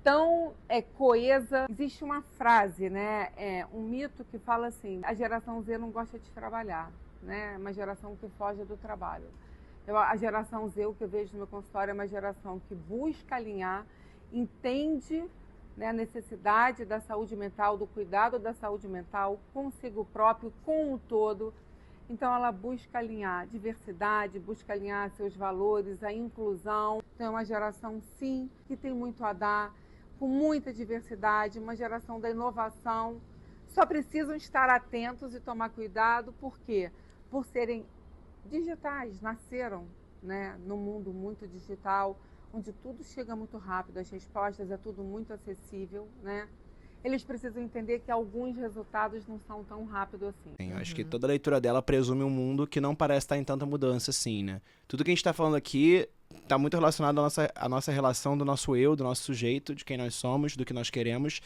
tão coesa. Existe uma frase, né, um mito que fala assim: a geração Z não gosta de trabalhar, né, é uma geração que foge do trabalho. A geração Z, o que eu vejo no meu consultório, é uma geração que busca alinhar, entende, né, a necessidade da saúde mental, do cuidado da saúde mental consigo próprio, com o todo. Então, ela busca alinhar diversidade, busca alinhar seus valores, a inclusão. Então, é uma geração, sim, que tem muito a dar, com muita diversidade, uma geração da inovação. Só precisam estar atentos e tomar cuidado, por quê? Por serem digitais, nasceram, né, num mundo muito digital, onde tudo chega muito rápido, as respostas, é tudo muito acessível, né? Eles precisam entender que alguns resultados não são tão rápidos assim. Eu acho que toda a leitura dela presume um mundo que não parece estar em tanta mudança assim, né? Tudo que a gente está falando aqui está muito relacionado à nossa relação do nosso eu, do nosso sujeito, de quem nós somos, do que nós queremos,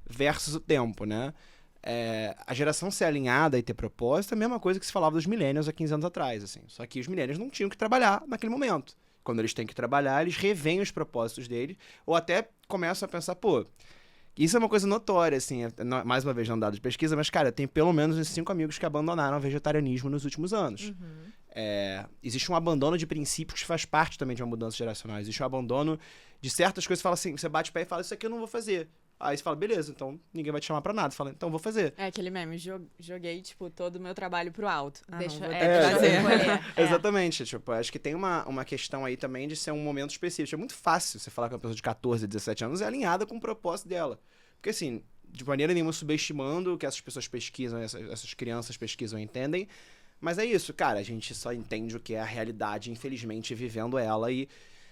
versus o tempo, né? A geração ser alinhada e ter propósito é a mesma coisa que se falava dos millennials há 15 anos atrás, assim. Só que os millennials não tinham que trabalhar naquele momento. Quando eles têm que trabalhar, eles revêem os propósitos deles, ou até começam a pensar, pô, isso é uma coisa notória, assim, mais uma vez não dado de pesquisa, mas, cara, tem pelo menos uns 5 amigos que abandonaram o vegetarianismo nos últimos anos. Existe um abandono de princípios que faz parte também de uma mudança geracional. Existe um abandono de certas coisas, fala assim, você bate o pé e fala, isso aqui eu não vou fazer. Aí você fala, beleza, então ninguém vai te chamar pra nada. Você fala, então vou fazer. É aquele meme, joguei, tipo, todo o meu trabalho pro alto. Deixa não, eu fazer. Exatamente, tipo, acho que tem uma questão aí também de ser um momento específico. É muito fácil você falar com uma pessoa de 14, 17 anos, é alinhada com o propósito dela. Porque assim, de maneira nenhuma subestimando o que essas pessoas pesquisam, essas crianças pesquisam e entendem, mas é isso, cara, a gente só entende o que é a realidade, infelizmente, vivendo ela e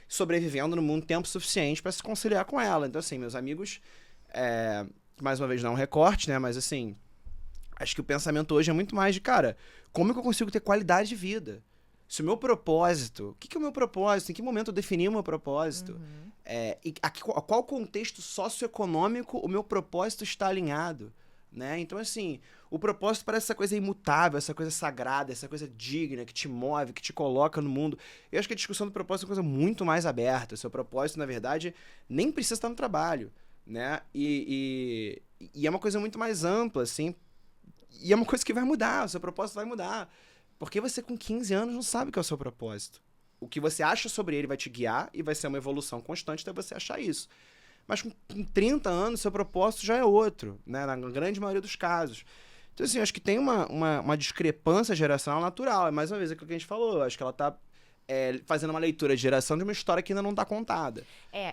sobrevivendo no mundo tempo suficiente pra se conciliar com ela. Então assim, meus amigos... mais uma vez não é um recorte, né? Mas assim, acho que o pensamento hoje é muito mais de, cara, como é que eu consigo ter qualidade de vida? Se o meu propósito... O que é o meu propósito? Em que momento eu defini o meu propósito? E a qual contexto socioeconômico o meu propósito está alinhado? Né? Então, assim, o propósito parece essa coisa imutável, essa coisa sagrada, essa coisa digna, que te move, que te coloca no mundo. Eu acho que a discussão do propósito é uma coisa muito mais aberta. O seu propósito, na verdade, nem precisa estar no trabalho. Né? E é uma coisa muito mais ampla, assim, e é uma coisa que vai mudar, o seu propósito vai mudar, porque você com 15 anos não sabe o que é o seu propósito. O que você acha sobre ele vai te guiar e vai ser uma evolução constante até você achar isso. Mas com 30 anos, seu propósito já é outro, né? Na grande maioria dos casos. Então, assim, eu acho que tem uma discrepância geracional natural, é mais uma vez aquilo que a gente falou, eu acho que ela tá fazendo uma leitura de geração de uma história que ainda não tá contada.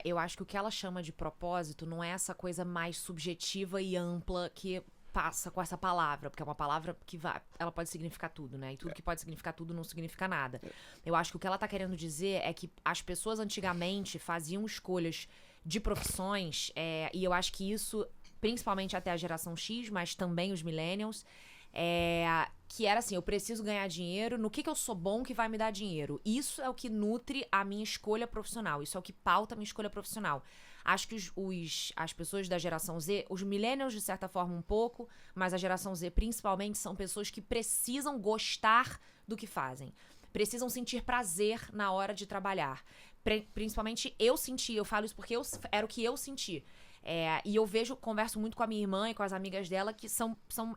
Eu acho que o que ela chama de propósito não é essa coisa mais subjetiva e ampla que passa com essa palavra, porque é uma palavra que ela pode significar tudo, né? E tudo que pode significar tudo não significa nada. Eu acho que o que ela tá querendo dizer é que as pessoas antigamente faziam escolhas de profissões, e eu acho que isso, principalmente até a geração X, mas também os millennials, Que era assim, eu preciso ganhar dinheiro, no que eu sou bom que vai me dar dinheiro. Isso é o que nutre a minha escolha profissional, isso é o que pauta a minha escolha profissional. Acho que as pessoas da geração Z, os millennials de certa forma um pouco, mas a geração Z principalmente são pessoas que precisam gostar do que fazem. Precisam sentir prazer na hora de trabalhar. Principalmente eu falo isso porque era o que eu senti. E eu converso muito com a minha irmã e com as amigas dela que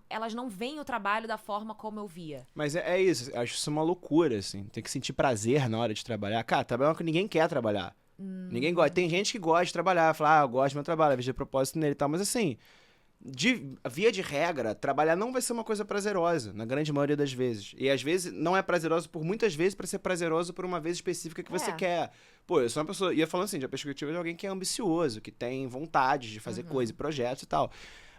elas não veem o trabalho da forma como eu via. Mas é isso, acho isso uma loucura, assim. Tem que sentir prazer na hora de trabalhar. Cara, trabalhar que ninguém quer trabalhar. Ninguém gosta. Tem gente que gosta de trabalhar, fala, eu gosto do meu trabalho, vejo propósito nele e tal, mas assim, via de regra, trabalhar não vai ser uma coisa prazerosa, na grande maioria das vezes. E às vezes não é prazeroso por muitas vezes pra ser prazeroso por uma vez específica que você quer. Pô, eu sou uma pessoa, ia falando assim, da perspectiva de alguém que é ambicioso, que tem vontade de fazer coisa, projetos e tal.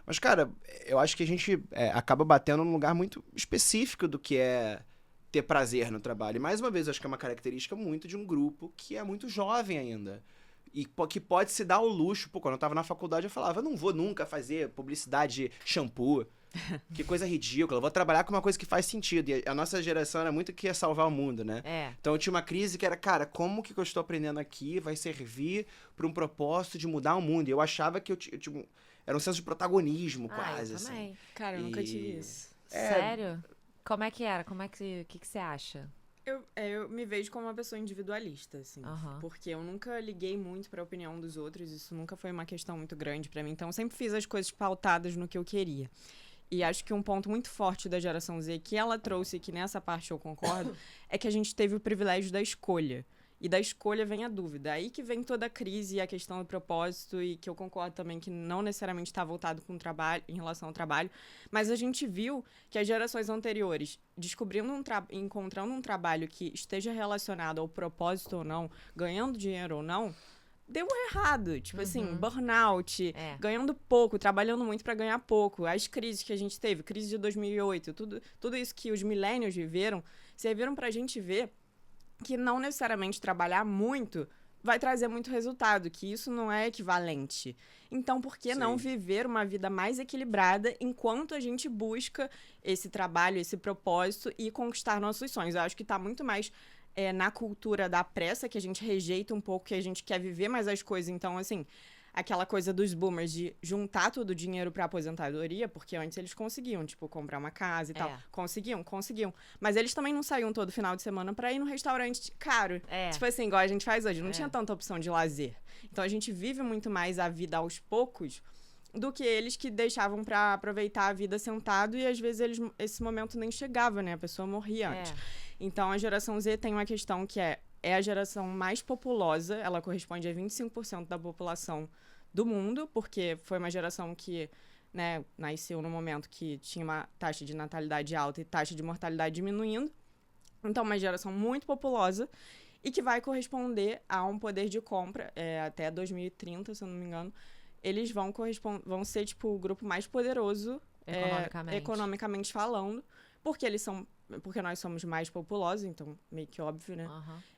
Mas, cara, eu acho que a gente acaba batendo num lugar muito específico do que é ter prazer no trabalho. E mais uma vez, eu acho que é uma característica muito de um grupo que é muito jovem ainda. E que pode se dar o luxo. Pô, quando eu tava na faculdade, eu falava, eu não vou nunca fazer publicidade de shampoo. Que coisa ridícula. Eu vou trabalhar com uma coisa que faz sentido. E a nossa geração era muito que ia salvar o mundo, né? Então eu tinha uma crise que era, cara, como que eu estou aprendendo aqui vai servir para um propósito de mudar o mundo? E eu achava que era um senso de protagonismo, quase, eu também. assim. Cara, eu nunca tive isso. Sério? Como é que era? O que você acha? Eu me vejo como uma pessoa individualista, assim. Porque eu nunca liguei muito pra opinião dos outros. Isso nunca foi uma questão muito grande pra mim. Então, eu sempre fiz as coisas pautadas no que eu queria. E acho que um ponto muito forte da geração Z, que ela trouxe, que nessa parte eu concordo, é que a gente teve o privilégio da escolha. E da escolha vem a dúvida. Aí que vem toda a crise e a questão do propósito, e que eu concordo também que não necessariamente está voltado com o trabalho, em relação ao trabalho. Mas a gente viu que as gerações anteriores, encontrando um trabalho que esteja relacionado ao propósito ou não, ganhando dinheiro ou não, deu errado. Tipo assim, burnout, ganhando pouco, trabalhando muito para ganhar pouco. As crises que a gente teve, crise de 2008, tudo isso que os millennials viveram, serviram pra gente ver que não necessariamente trabalhar muito vai trazer muito resultado, que isso não é equivalente. Então, por que não viver uma vida mais equilibrada enquanto a gente busca esse trabalho, esse propósito e conquistar nossos sonhos? Eu acho que tá muito mais na cultura da pressa, que a gente rejeita um pouco, que a gente quer viver mais as coisas. Então, assim, aquela coisa dos boomers de juntar todo o dinheiro pra aposentadoria, porque antes eles conseguiam, tipo, comprar uma casa e tal. Conseguiam. Mas eles também não saíam todo final de semana pra ir no restaurante caro. Tipo assim, igual a gente faz hoje. Não tinha tanta opção de lazer. Então a gente vive muito mais a vida aos poucos do que eles que deixavam pra aproveitar a vida sentado e às vezes esse momento nem chegava, né? A pessoa morria antes. Então a geração Z tem uma questão que é a geração mais populosa, ela corresponde a 25% da população do mundo, porque foi uma geração que, né, nasceu no momento que tinha uma taxa de natalidade alta e taxa de mortalidade diminuindo. Então, uma geração muito populosa e que vai corresponder a um poder de compra até 2030, se eu não me engano. Eles vão ser, tipo, o grupo mais poderoso economicamente falando, porque nós somos mais populosos, então meio que óbvio, né?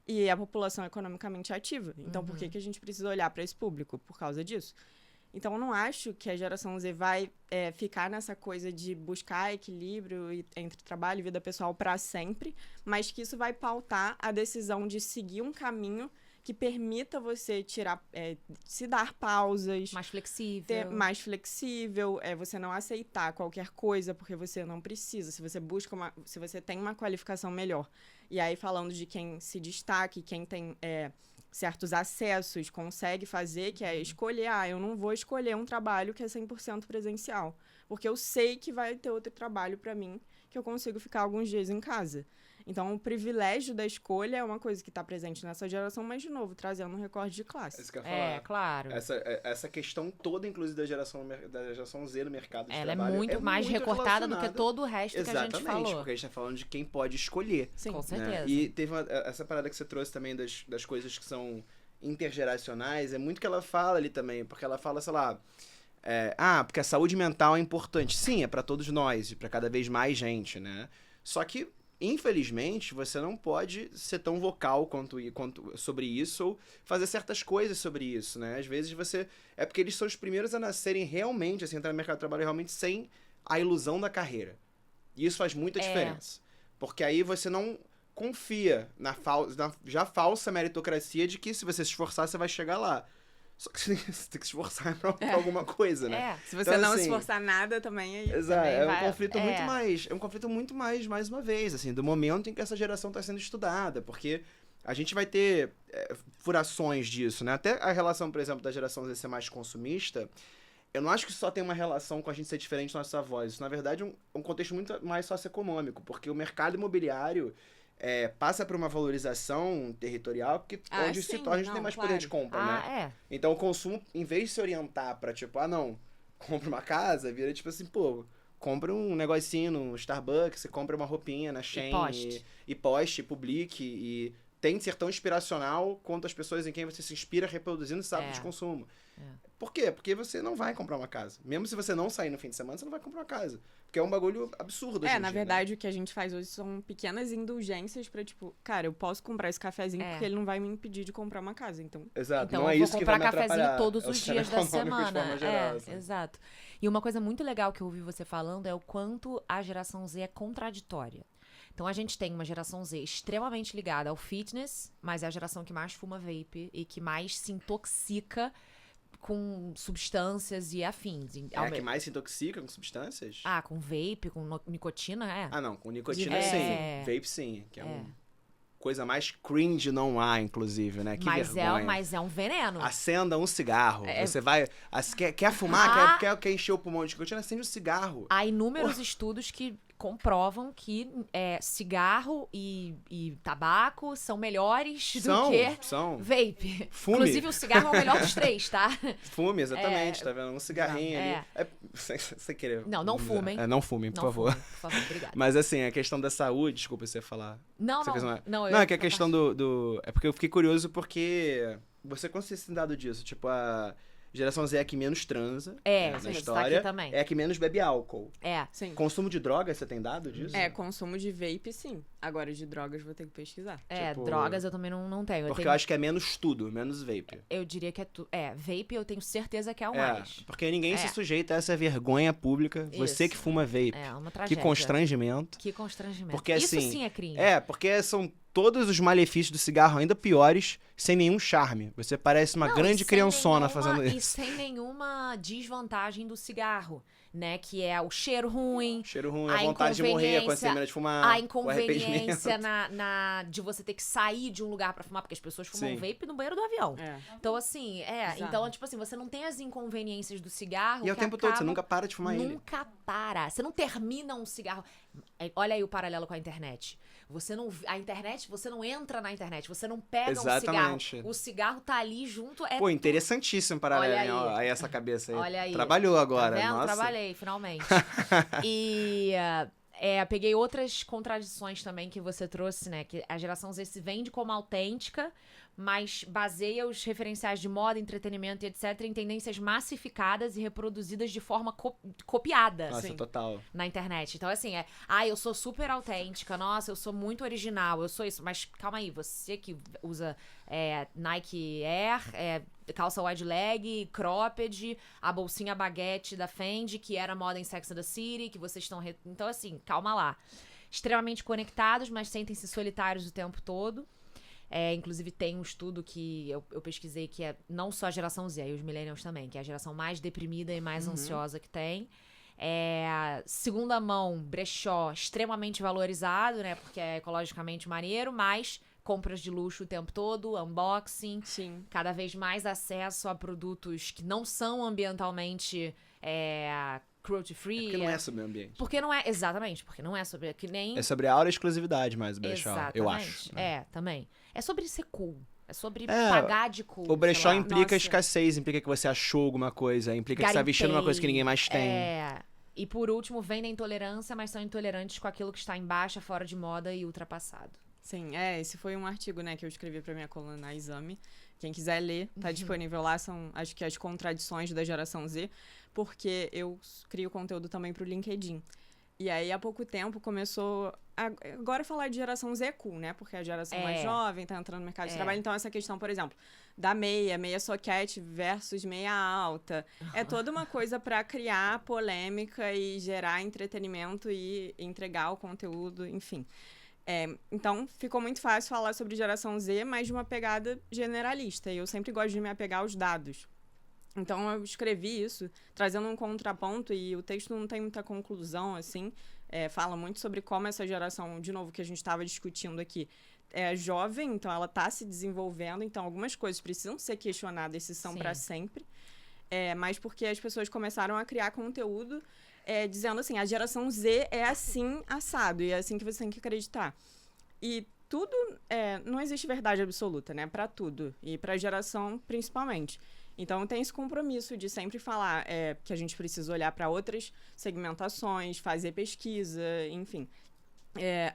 E a população é economicamente ativa. Então, por que a gente precisa olhar para esse público? Por causa disso. Então, eu não acho que a geração Z vai ficar nessa coisa de buscar equilíbrio entre trabalho e vida pessoal para sempre, mas que isso vai pautar a decisão de seguir um caminho que permita você se dar pausas. Mais flexível. Mais flexível, você não aceitar qualquer coisa porque você não precisa, se você tem uma qualificação melhor. E aí, falando de quem se destaque, quem tem certos acessos, consegue fazer, que é escolher, eu não vou escolher um trabalho que é 100% presencial, porque eu sei que vai ter outro trabalho para mim, que eu consigo ficar alguns dias em casa. Então, o privilégio da escolha é uma coisa que está presente nessa geração, mas, de novo, trazendo um recorte de classe. Isso que eu ia falar. Claro. Essa questão toda, inclusive, da geração Z no mercado de trabalho. Ela é muito mais recortada do que todo o resto que a gente falou. Exatamente, porque a gente está falando de quem pode escolher. Sim, com né? certeza. E teve essa parada que você trouxe também das coisas que são intergeracionais, é muito que ela fala ali também, porque ela fala, sei lá, porque a saúde mental é importante. Sim, é para todos nós e para cada vez mais gente, né? Só que infelizmente, você não pode ser tão vocal quanto sobre isso ou fazer certas coisas sobre isso, né? Às vezes é porque eles são os primeiros a nascerem realmente, assim, entrar no mercado de trabalho realmente sem a ilusão da carreira. E isso faz muita diferença. Porque aí você não confia na já falsa meritocracia de que se você se esforçar, você vai chegar lá. Só que você tem que se esforçar pra alguma coisa, né? Se você então, não assim, esforçar nada também aí. Exato, também um conflito muito mais. É um conflito muito mais uma vez, assim, do momento em que essa geração está sendo estudada. Porque a gente vai ter furações disso, né? Até a relação, por exemplo, da geração Z ser mais consumista, eu não acho que só tem uma relação com a gente ser diferente dos nossos avós. Isso, na verdade, é um contexto muito mais socioeconômico, porque o mercado imobiliário passa por uma valorização territorial onde sim, a gente tem mais poder de compra, né? Então o consumo, em vez de se orientar pra, tipo, compra uma casa, vira tipo assim, pô, compra um negocinho no Starbucks, você compra uma roupinha na Shein e poste, publique, e tem de ser tão inspiracional quanto as pessoas em quem você se inspira reproduzindo esse hábito de consumo. Por quê? Porque você não vai comprar uma casa. Mesmo se você não sair no fim de semana, você não vai comprar uma casa. Porque é um bagulho absurdo hoje em na dia, verdade, né? o que a gente faz hoje são pequenas indulgências pra, tipo, cara, eu posso comprar esse cafezinho porque ele não vai me impedir de comprar uma casa, então... Exato, então não é eu isso vou que vai me comprar cafezinho atrapalhar. todos os dias da semana. Geral, assim. Exato. E uma coisa muito legal que eu ouvi você falando é o quanto a geração Z é contraditória. Então, a gente tem uma geração Z extremamente ligada ao fitness, mas é a geração que mais fuma vape e que mais se intoxica com substâncias e afins. É a que mais se intoxica com substâncias? Com vape, com nicotina, não, com nicotina sim. Vape sim, que coisa mais cringe não há, inclusive, né? Que vergonha. Mas é um veneno. Acenda um cigarro. Você vai... Quer fumar? Quer encher o pulmão de nicotina? Acende um cigarro. Há inúmeros estudos que comprovam que cigarro e tabaco são melhores do que vape. Fume. Inclusive, o cigarro é o melhor dos três, tá? Fume, exatamente. Tá vendo? Um cigarrinho ali. Sem querer. Não fumem. Não fumem, por favor. Fumem, por favor, obrigada. Mas assim, a questão da saúde, desculpa você falar. Não, é que a questão do... É porque eu fiquei curioso porque você consegue ter dado disso. Tipo, a geração Z é a que menos transa na história. Também. É a que menos bebe álcool. Sim. Consumo de drogas, você tem dado disso? Consumo de vape, sim. Agora, de drogas, vou ter que pesquisar. Drogas eu também não tenho. Porque eu acho que é menos tudo, menos vape. Eu diria que é tudo. Vape eu tenho certeza que é o mais. Porque ninguém se sujeita a essa vergonha pública. Você que fuma vape. Uma tragédia. Que constrangimento. Porque, assim, isso sim é crime. Porque são todos os malefícios do cigarro ainda piores, sem nenhum charme. Você parece uma grande criançona fazendo isso. E sem nenhuma desvantagem do cigarro, né? Que é o cheiro ruim. A vontade de morrer quando você termina de fumar. A inconveniência de você ter que sair de um lugar pra fumar, porque as pessoas fumam vape no banheiro do avião. Então, assim, então, tipo assim, você não tem as inconveniências do cigarro. E é o tempo todo, você nunca para de fumar ele. Nunca para. Você não termina um cigarro. Olha aí o paralelo com a internet. A internet, você não entra na internet, você não pega um cigarro. O cigarro tá ali junto. Pô, interessantíssimo paralelo aí essa cabeça aí. Olha aí. Trabalhou agora, tá vendo? Nossa. Trabalhei, finalmente. E peguei outras contradições também que você trouxe, né? Que a geração Z se vende como autêntica, mas baseia os referenciais de moda, entretenimento e etc. em tendências massificadas e reproduzidas de forma copiada. Nossa, assim, total. Na internet. Então, assim, eu sou super autêntica, nossa, eu sou muito original, eu sou isso. Mas calma aí, você que usa Nike Air, calça wide leg, cropped, a bolsinha baguete da Fendi, que era moda em Sex and the City, que vocês estão... Então, assim, calma lá. Extremamente conectados, mas sentem-se solitários o tempo todo. Inclusive, tem um estudo que eu pesquisei que é não só a geração Z, e os millennials também, que é a geração mais deprimida e mais ansiosa que tem. Segunda mão, brechó, extremamente valorizado, né? Porque é ecologicamente maneiro, mas compras de luxo o tempo todo, unboxing. Sim. Cada vez mais acesso a produtos que não são ambientalmente cruelty free. Porque não é sobre o ambiente. Porque não é, exatamente, porque não é sobre... Que nem... É sobre a aura e exclusividade mais o brechó, exatamente. eu acho. Né? Também. É sobre ser cool. É sobre pagar de cool. O brechó implica escassez, implica que você achou alguma coisa, implica que você tá vestindo uma coisa que ninguém mais tem. E por último, vendem intolerância, mas são intolerantes com aquilo que está em baixa, fora de moda e ultrapassado. Sim, esse foi um artigo, né, que eu escrevi pra minha coluna na Exame. Quem quiser ler, tá disponível lá, são, acho que as contradições da geração Z, porque eu crio conteúdo também pro LinkedIn. E aí, há pouco tempo, começou... Agora falar de geração Z é cool, né? Porque é a geração mais jovem, tá entrando no mercado de trabalho. Então, essa questão, por exemplo, da meia soquete versus meia alta. É toda uma coisa para criar polêmica e gerar entretenimento e entregar o conteúdo, enfim. Então, ficou muito fácil falar sobre geração Z, mas de uma pegada generalista. E eu sempre gosto de me apegar aos dados. Então, eu escrevi isso, trazendo um contraponto, e o texto não tem muita conclusão, assim. Fala muito sobre como essa geração, de novo, que a gente estava discutindo aqui, é jovem, então ela está se desenvolvendo, então algumas coisas precisam ser questionadas se são para sempre. Mas porque as pessoas começaram a criar conteúdo dizendo assim, a geração Z é assim, assado, e é assim que você tem que acreditar. E tudo, não existe verdade absoluta, né? Para tudo, e para a geração principalmente. Então, tem esse compromisso de sempre falar que a gente precisa olhar para outras segmentações, fazer pesquisa, enfim.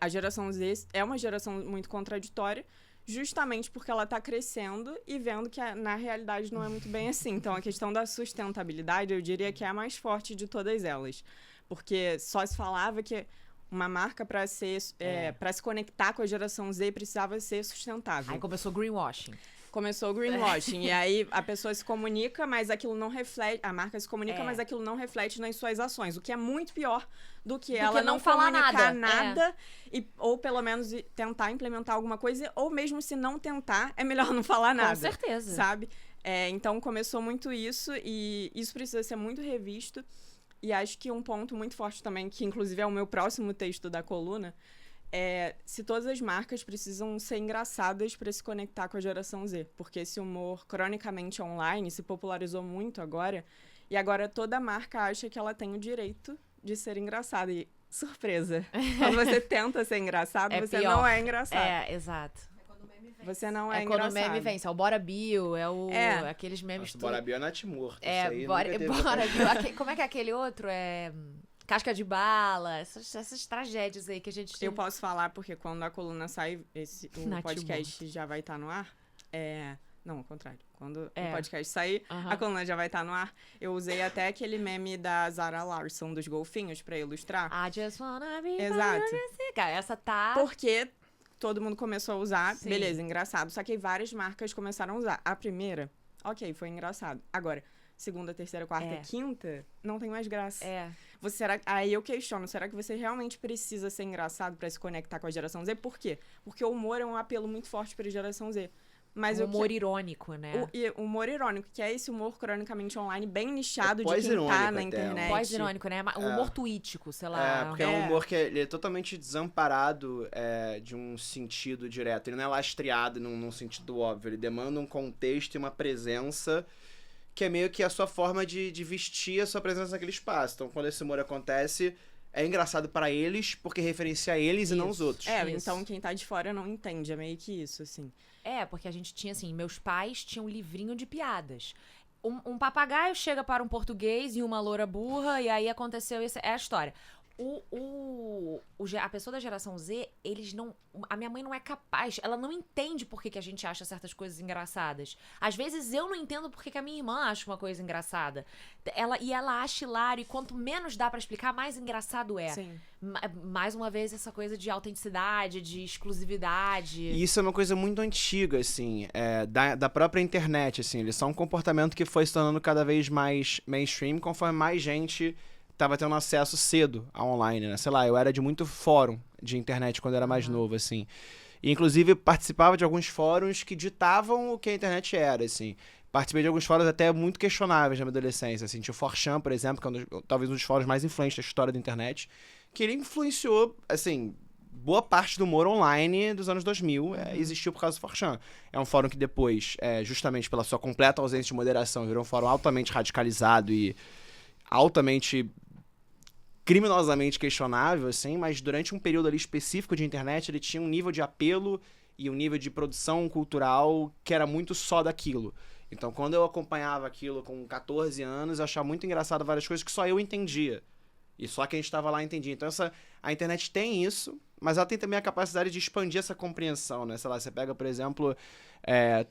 A geração Z é uma geração muito contraditória, justamente porque ela está crescendo e vendo que na realidade não é muito bem assim. Então, a questão da sustentabilidade, eu diria que é a mais forte de todas elas. Porque só se falava que uma marca, para se conectar com a geração Z, precisava ser sustentável. Aí começou o greenwashing. Começou o greenwashing. E aí a pessoa se comunica, mas aquilo não reflete... A marca se comunica, mas aquilo não reflete nas suas ações. O que é muito pior do que ela não falar nada ou pelo menos tentar implementar alguma coisa. Ou mesmo se não tentar, é melhor não falar nada. Com certeza. Sabe? Então começou muito isso, e isso precisa ser muito revisto. E acho que um ponto muito forte também, que inclusive é o meu próximo texto da coluna, se todas as marcas precisam ser engraçadas para se conectar com a geração Z. Porque esse humor cronicamente online se popularizou muito agora. E agora toda marca acha que ela tem o direito de ser engraçada. E, surpresa, quando você tenta ser engraçado, você pior. Não é engraçado. Exato. Você não é quando engraçado. o meme vence. É o Bora Bio, aqueles memes... Nossa, Bora Bio é Nath Morto. Bora Bio. Como é que é aquele outro? Casca de bala, essas tragédias aí que a gente... Eu posso falar porque quando a coluna sai, o podcast já vai estar no ar. Não, ao contrário. Quando o podcast sair, a coluna já vai estar no ar. Eu usei até aquele meme da Zara Larsson, dos golfinhos, pra ilustrar. I just wanna be... Exato. Essa tá... Porque todo mundo começou a usar, Sim. Beleza, engraçado. Só que várias marcas começaram a usar. A primeira, ok, foi engraçado. Agora, segunda, terceira, quarta, quinta, não tem mais graça. Aí eu questiono, será que você realmente precisa ser engraçado pra se conectar com a geração Z? Por quê? Porque o humor é um apelo muito forte pra geração Z. Mas humor irônico, né? O humor irônico, que é esse humor cronicamente online bem nichado de quem tá na internet. Pós-irônico, né? O humor tweetico, sei lá. Porque é um humor que ele é totalmente desamparado de um sentido direto. Ele não é lastreado num sentido óbvio. Ele demanda um contexto e uma presença que é meio que a sua forma de vestir a sua presença naquele espaço. Então, quando esse humor acontece, é engraçado para eles, porque referencia eles e não os outros. Então quem tá de fora não entende, é meio que isso, assim. Porque a gente tinha, assim, meus pais tinham um livrinho de piadas. Um papagaio chega para um português e uma loura burra, e aí aconteceu isso. É a história. A pessoa da geração Z, eles não... A minha mãe não é capaz, ela não entende por que a gente acha certas coisas engraçadas. Às vezes eu não entendo por que a minha irmã acha uma coisa engraçada. Ela acha hilário, e quanto menos dá pra explicar, mais engraçado é. Sim. Mais uma vez, essa coisa de autenticidade, de exclusividade. E isso é uma coisa muito antiga, assim, da própria internet, assim. Eles são um comportamento que foi se tornando cada vez mais mainstream, conforme mais gente tava tendo acesso cedo ao online, né? Sei lá, eu era de muito fórum de internet quando eu era mais novo, assim. E, inclusive, participava de alguns fóruns que ditavam o que a internet era, assim. Participei de alguns fóruns até muito questionáveis na minha adolescência, assim. Tinha o 4chan, por exemplo, que é talvez um dos fóruns mais influentes da história da internet, que ele influenciou, assim, boa parte do humor online dos anos 2000 existiu por causa do 4chan. É um fórum que depois, justamente pela sua completa ausência de moderação, virou um fórum altamente radicalizado e altamente... criminosamente questionável, assim, mas durante um período ali específico de internet, ele tinha um nível de apelo e um nível de produção cultural que era muito só daquilo. Então, quando eu acompanhava aquilo com 14 anos, eu achava muito engraçado várias coisas que só eu entendia. E só quem estava lá entendia. Então, a internet tem isso, mas ela tem também a capacidade de expandir essa compreensão, né? Sei lá, você pega, por exemplo,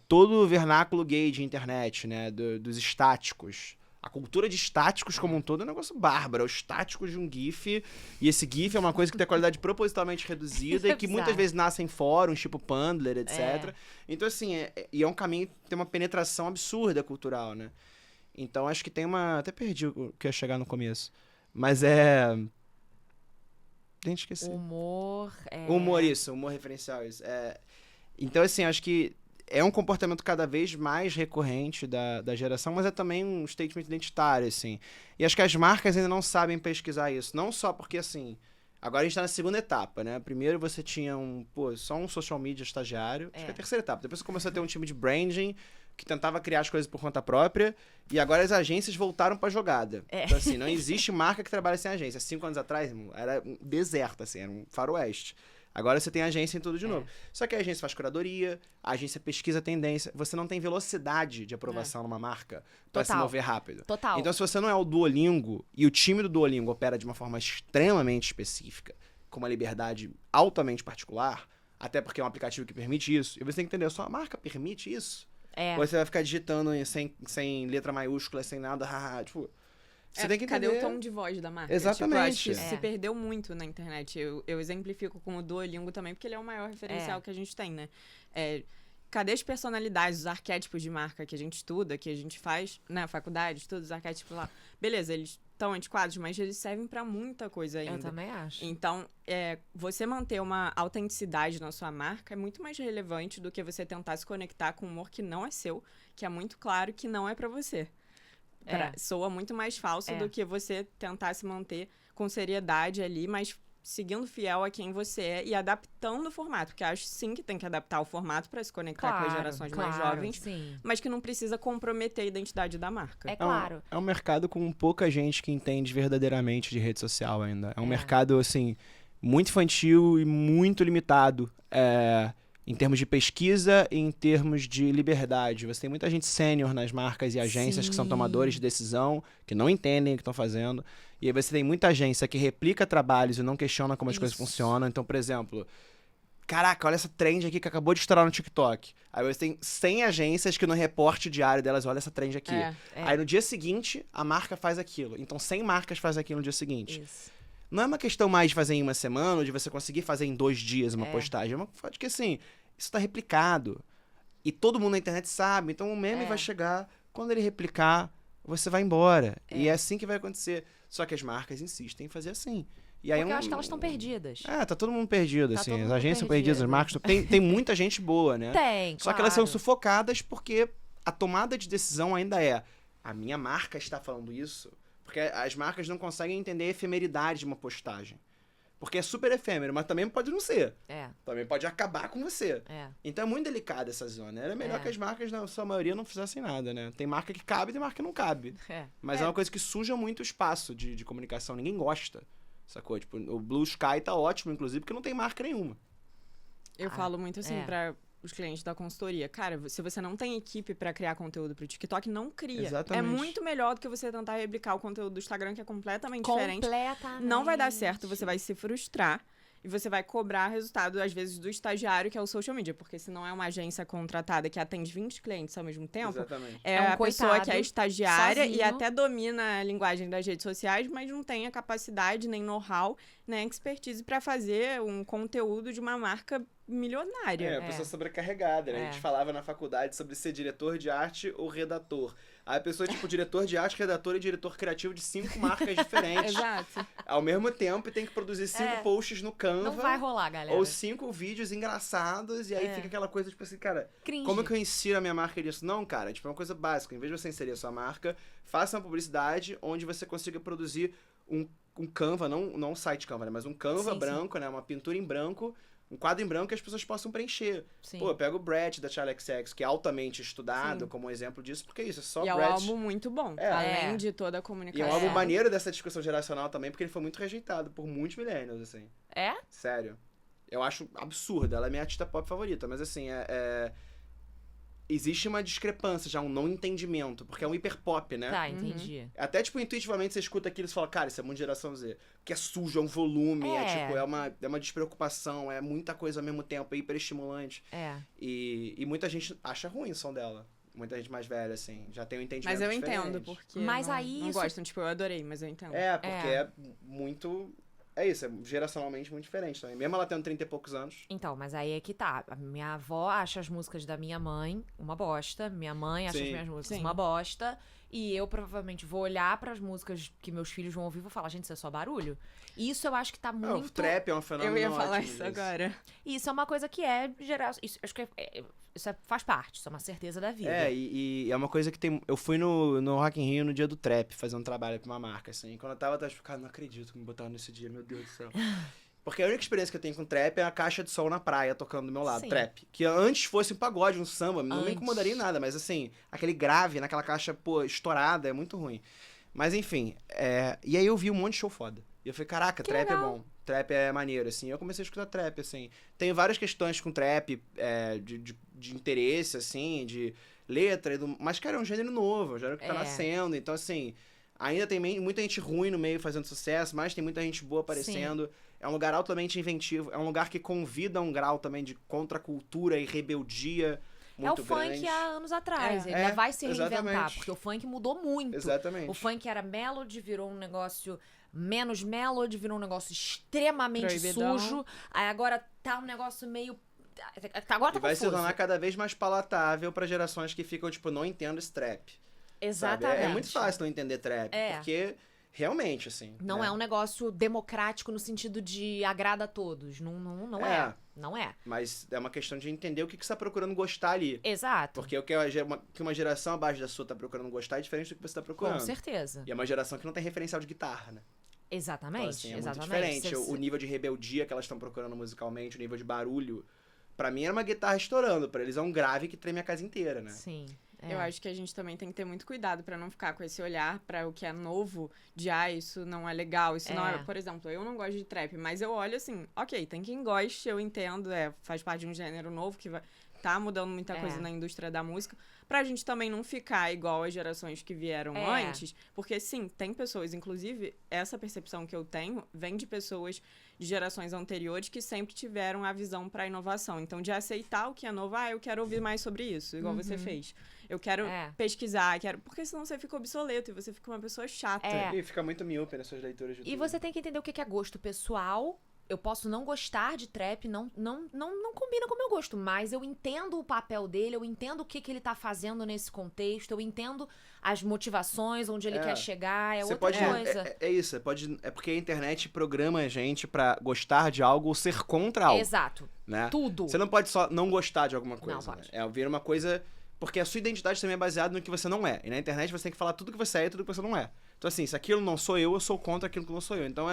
todo o vernáculo gay de internet, né? Dos estáticos. A cultura de estáticos como um todo é um negócio bárbaro. É o estático de um GIF. E esse GIF é uma coisa que tem a qualidade propositalmente reduzida e que muitas vezes nasce em fóruns, tipo Pandler, etc. Então, assim, e é um caminho que tem uma penetração absurda cultural, né? Então, acho que tem uma... Até perdi o que ia chegar no começo. Mas Gente, esqueci. Humor. Humor referencial, isso. Então, assim, acho que é um comportamento cada vez mais recorrente da geração, mas é também um statement identitário, assim. E acho que as marcas ainda não sabem pesquisar isso. Não só porque, assim, agora a gente tá na segunda etapa, né? Primeiro você tinha só um social media estagiário. Acho que é a terceira etapa. Depois você começou a ter um time de branding que tentava criar as coisas por conta própria. E agora as agências voltaram pra jogada. Então, assim, não existe marca que trabalha sem agência. 5 anos atrás, era um deserto, assim, era um faroeste. Agora você tem agência em tudo de novo. Só que a agência faz curadoria, a agência pesquisa tendência. Você não tem velocidade de aprovação numa marca pra se mover rápido. Total. Então, se você não é o Duolingo, e o time do Duolingo opera de uma forma extremamente específica, com uma liberdade altamente particular, até porque é um aplicativo que permite isso, e você tem que entender, a sua marca permite isso? Ou você vai ficar digitando sem letra maiúscula, sem nada, tipo... Você tem que entender... Cadê o tom de voz da marca? Exatamente. Tipo, eu acho que isso se perdeu muito na internet. Eu exemplifico com o Duolingo também, porque ele é o maior referencial que a gente tem, né? Cadê as personalidades, os arquétipos de marca que a gente estuda, que a gente faz na faculdade, estuda os arquétipos lá. Beleza, eles estão antiquados, mas eles servem pra muita coisa ainda. Eu também acho. Então, você manter uma autenticidade na sua marca é muito mais relevante do que você tentar se conectar com um humor que não é seu, que é muito claro que não é pra você. Soa muito mais falso do que você tentar se manter com seriedade ali, mas seguindo fiel a quem você é e adaptando o formato. Porque eu acho sim que tem que adaptar o formato para se conectar com as gerações mais jovens, mas que não precisa comprometer a identidade da marca. Claro. É um mercado com pouca gente que entende verdadeiramente de rede social ainda. É um mercado, assim, muito infantil e muito limitado. Em termos de pesquisa e em termos de liberdade. Você tem muita gente sênior nas marcas e agências que são tomadores de decisão, que não entendem o que estão fazendo. E aí você tem muita agência que replica trabalhos e não questiona como as coisas funcionam. Então, por exemplo, caraca, olha essa trend aqui que acabou de estourar no TikTok. Aí você tem 100 agências que no reporte diário delas, olha essa trend aqui. Aí no dia seguinte, a marca faz aquilo. Então 100 marcas fazem aquilo no dia seguinte. Isso. Não é uma questão mais de fazer em uma semana ou de você conseguir fazer em 2 dias uma postagem. É uma coisa de que, assim, isso tá replicado. E todo mundo na internet sabe. Então o meme vai chegar, quando ele replicar, você vai embora. E é assim que vai acontecer. Só que as marcas insistem em fazer assim. E aí Porque eu acho que elas estão perdidas. tá todo mundo perdido, Tá assim. todo As mundo agências estão perdidas, as marcas... Tem muita gente boa, né? Tem, Só que elas são sufocadas porque a tomada de decisão ainda a minha marca está falando isso. Porque as marcas não conseguem entender a efemeridade de uma postagem. Porque é super efêmero, mas também pode não ser. Também pode acabar com você. Então é muito delicada essa zona. Era melhor que as marcas, na sua maioria, não fizessem nada, né? Tem marca que cabe e tem marca que não cabe. Mas é uma coisa que suja muito o espaço de comunicação. Ninguém gosta, sacou? Tipo, o Blue Sky tá ótimo, inclusive, porque não tem marca nenhuma. Eu falo muito assim pra os clientes da consultoria. Cara, se você não tem equipe pra criar conteúdo pro TikTok, não cria. Exatamente. É muito melhor do que você tentar replicar o conteúdo do Instagram, que é completamente diferente. Não vai dar certo, você vai se frustrar. E você vai cobrar resultado, às vezes, do estagiário, que é o social media. Porque se não é uma agência contratada que atende 20 clientes ao mesmo tempo, Exatamente. é um a pessoa que é estagiária sozinho. e até domina a linguagem das redes sociais, mas não tem a capacidade, nem know-how, nem expertise para fazer um conteúdo de uma marca milionária. A pessoa sobrecarregada, né? A gente falava na faculdade sobre ser diretor de arte ou redator. Aí a pessoa, tipo, diretor de arte, redator e diretor criativo de 5 marcas diferentes. Exato. Ao mesmo tempo, e tem que produzir 5 posts no Canva. Não vai rolar, galera. Ou 5 vídeos engraçados, e aí fica aquela coisa, tipo assim, cara, Cringe. como que eu insiro a minha marca nisso? Não, cara, tipo, é uma coisa básica. Em vez de você inserir a sua marca, faça uma publicidade onde você consiga produzir um Canva, não um site Canva, né? Mas um Canva branco, né? Uma pintura em branco, um quadro em branco que as pessoas possam preencher. Pô, eu pego o Brett da Charli XX, que é altamente estudado como um exemplo disso, porque isso, é só E Brett. é um álbum muito bom, além de toda a E comunicação. é um álbum maneiro dessa discussão geracional também, porque ele foi muito rejeitado por muitos millennials, assim. Sério. Eu acho absurdo. Ela é minha artista pop favorita, mas assim, existe uma discrepância já, um não entendimento, porque é um hiperpop, né? Tá, entendi. Até, tipo, intuitivamente você escuta aquilo e fala, cara, isso é muito geração Z. Que é sujo, é um volume, tipo, é uma despreocupação, é muita coisa ao mesmo tempo, é hiperestimulante. E muita gente acha ruim o som dela. Muita gente mais velha, assim. Já tem um entendimento Mas eu diferente. entendo, porque Mas não, aí não isso- gostam. Tipo, eu adorei, mas eu entendo. É, porque é muito... É isso, é geracionalmente muito diferente também. Mesmo ela tendo 30 e poucos anos. Então, mas aí é que tá. A minha avó acha as músicas da minha mãe uma bosta. Minha mãe acha as Sim. minhas músicas Sim. uma bosta. E eu provavelmente vou olhar pras músicas que meus filhos vão ouvir e vou falar, gente, isso é só barulho. E isso eu acho que tá Não, o muito... trap é um fenômeno Eu ia falar ótimo isso disso. agora. Isso é uma coisa que é geral. Isso, acho que faz parte, isso é uma certeza da vida. É, e é uma coisa que tem... Eu fui no Rock in Rio no dia do trap, fazer um trabalho pra uma marca, assim. Quando eu tava tipo, cara, não acredito que me botaram nesse dia, meu Deus do céu. Porque a única experiência que eu tenho com trap é a caixa de som na praia, tocando do meu lado, Sim. trap. Que antes fosse um pagode, um samba, não me Antes. incomodaria em nada, mas assim, aquele grave naquela caixa, pô, estourada, é muito ruim. Mas enfim, e aí eu vi um monte de show foda. E eu falei, caraca, Que trap legal. é bom. Trap é maneiro, assim. Eu comecei a escutar trap, assim. Tem várias questões com trap, de interesse, assim, de letra, mas, cara, é um gênero novo, é um gênero que tá É. nascendo. Então, assim, ainda tem muita gente ruim no meio fazendo sucesso, mas tem muita gente boa aparecendo. É um lugar altamente inventivo, é um lugar que convida a um grau também de contracultura e rebeldia muito é o funk grande. há anos atrás. É. Ele ainda vai se reinventar, Exatamente. porque o funk mudou muito. Exatamente. O funk era melody, virou um negócio menos melody, virou um negócio extremamente Proibidão. sujo. Aí agora tá um negócio meio... Agora tá E vai se confuso. tornar cada vez mais palatável pra gerações que ficam, tipo, não entendo esse trap. Sabe? Exatamente. É muito fácil não entender trap, É. porque realmente, assim... Não né? é um negócio democrático no sentido de agrada a todos. Não É. é. Não é. Mas é uma questão de entender o que você tá procurando gostar ali. Exato. Porque o que uma geração abaixo da sua tá procurando gostar é diferente do que você tá Com procurando. certeza. E é uma geração que não tem referencial de guitarra, né? Exatamente. Então, assim, é muito exatamente. diferente. O nível de rebeldia que elas estão procurando musicalmente, o nível de barulho. Pra mim era uma guitarra estourando, pra eles é um grave que treme a casa inteira, né? Sim. é. Eu acho que a gente também tem que ter muito cuidado pra não ficar com esse olhar pra o que é novo, de isso não é legal, isso não é. Por exemplo, eu não gosto de trap, mas eu olho assim, ok, tem quem goste, eu entendo, faz parte de um gênero novo que tá mudando muita coisa na indústria da música, pra gente também não ficar igual as gerações que vieram antes, porque sim, tem pessoas, inclusive, essa percepção que eu tenho vem de pessoas de gerações anteriores que sempre tiveram a visão pra inovação. Então, de aceitar o que é novo, eu quero ouvir mais sobre isso, igual você fez. Eu quero pesquisar, porque senão você fica obsoleto e você fica uma pessoa chata. E fica muito míope nas suas leituras de E tudo. você tem que entender o que é gosto pessoal. Eu posso não gostar de trap, não combina com o meu gosto, mas eu entendo o papel dele, eu entendo o que ele tá fazendo nesse contexto, eu entendo as motivações, onde ele quer chegar, Você outra pode, coisa. É isso, é porque a internet programa a gente pra gostar de algo ou ser contra algo. Exato. Né? Tudo. Você não pode só não gostar de alguma coisa. Não pode. Né? Vira uma coisa... Porque a sua identidade também é baseada no que você não é. E na internet você tem que falar tudo que você é e tudo que você não é. Então assim, se aquilo não sou eu sou contra aquilo que não sou eu. Então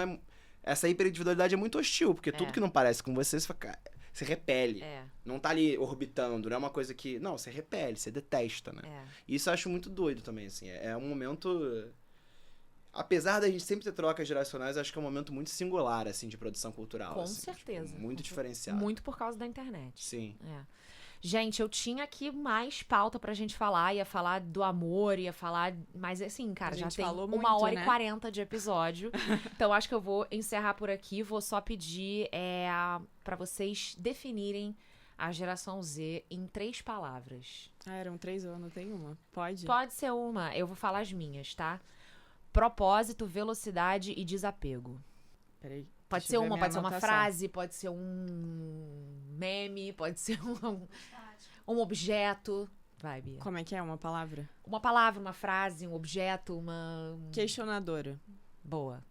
essa hiperindividualidade é muito hostil, porque tudo que não parece com você, você repele. Não tá ali orbitando, não é uma coisa que... Não, você repele, você detesta, né? E isso eu acho muito doido também, assim. É um momento... Apesar da gente sempre ter trocas geracionais, acho que é um momento muito singular, assim, de produção cultural. Com assim, certeza. Tipo, muito diferenciado. Muito por causa da internet. Sim. Gente, eu tinha aqui mais pauta pra gente falar, ia falar do amor, ia falar... Mas assim, cara, A já gente tem falou 1 muito, hora né? e 40 de episódio. Então acho que eu vou encerrar por aqui. Vou só pedir pra vocês definirem a geração Z em 3 palavras. Eram 3, eu anotei uma. Pode? Pode ser uma, eu vou falar as minhas, tá? Propósito, velocidade e desapego. Peraí. Pode deixa ser eu ver uma, minha pode ser uma anotação. frase, pode ser um meme, pode ser um objeto. Vai, Bia. Como é que é uma palavra? Uma palavra, uma frase, um objeto, Questionadora. Boa.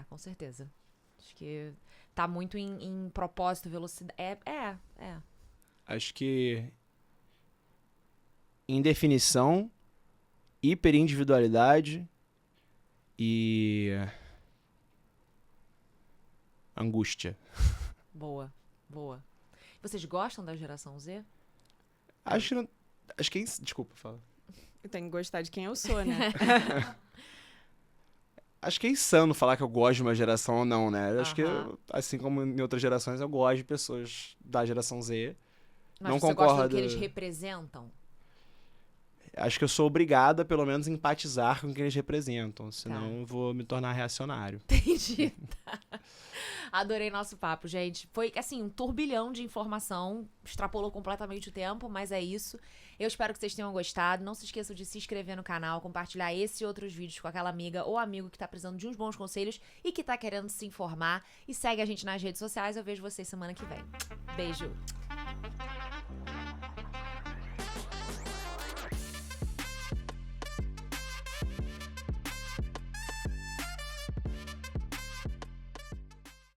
Com certeza. Acho que tá muito em propósito, velocidade. Acho que... Em definição, hiperindividualidade e... angústia. Boa. Vocês gostam da geração Z? Acho que... Desculpa, fala. Eu tenho que gostar de quem eu sou, né? Acho que é insano falar que eu gosto de uma geração ou não, né? Eu acho que, Aham. assim como em outras gerações, eu gosto de pessoas da geração Z. Mas Não você gosta do concordo. que eles representam? Acho que eu sou obrigado a, pelo menos, empatizar com o que eles representam. Senão eu vou me tornar reacionário. Entendi. Tá. Adorei nosso papo, gente. Foi, assim, um turbilhão de informação. Extrapolou completamente o tempo, mas é isso. Eu espero que vocês tenham gostado. Não se esqueçam de se inscrever no canal, compartilhar esse e outros vídeos com aquela amiga ou amigo que tá precisando de uns bons conselhos e que tá querendo se informar. E segue a gente nas redes sociais. Eu vejo vocês semana que vem. Beijo!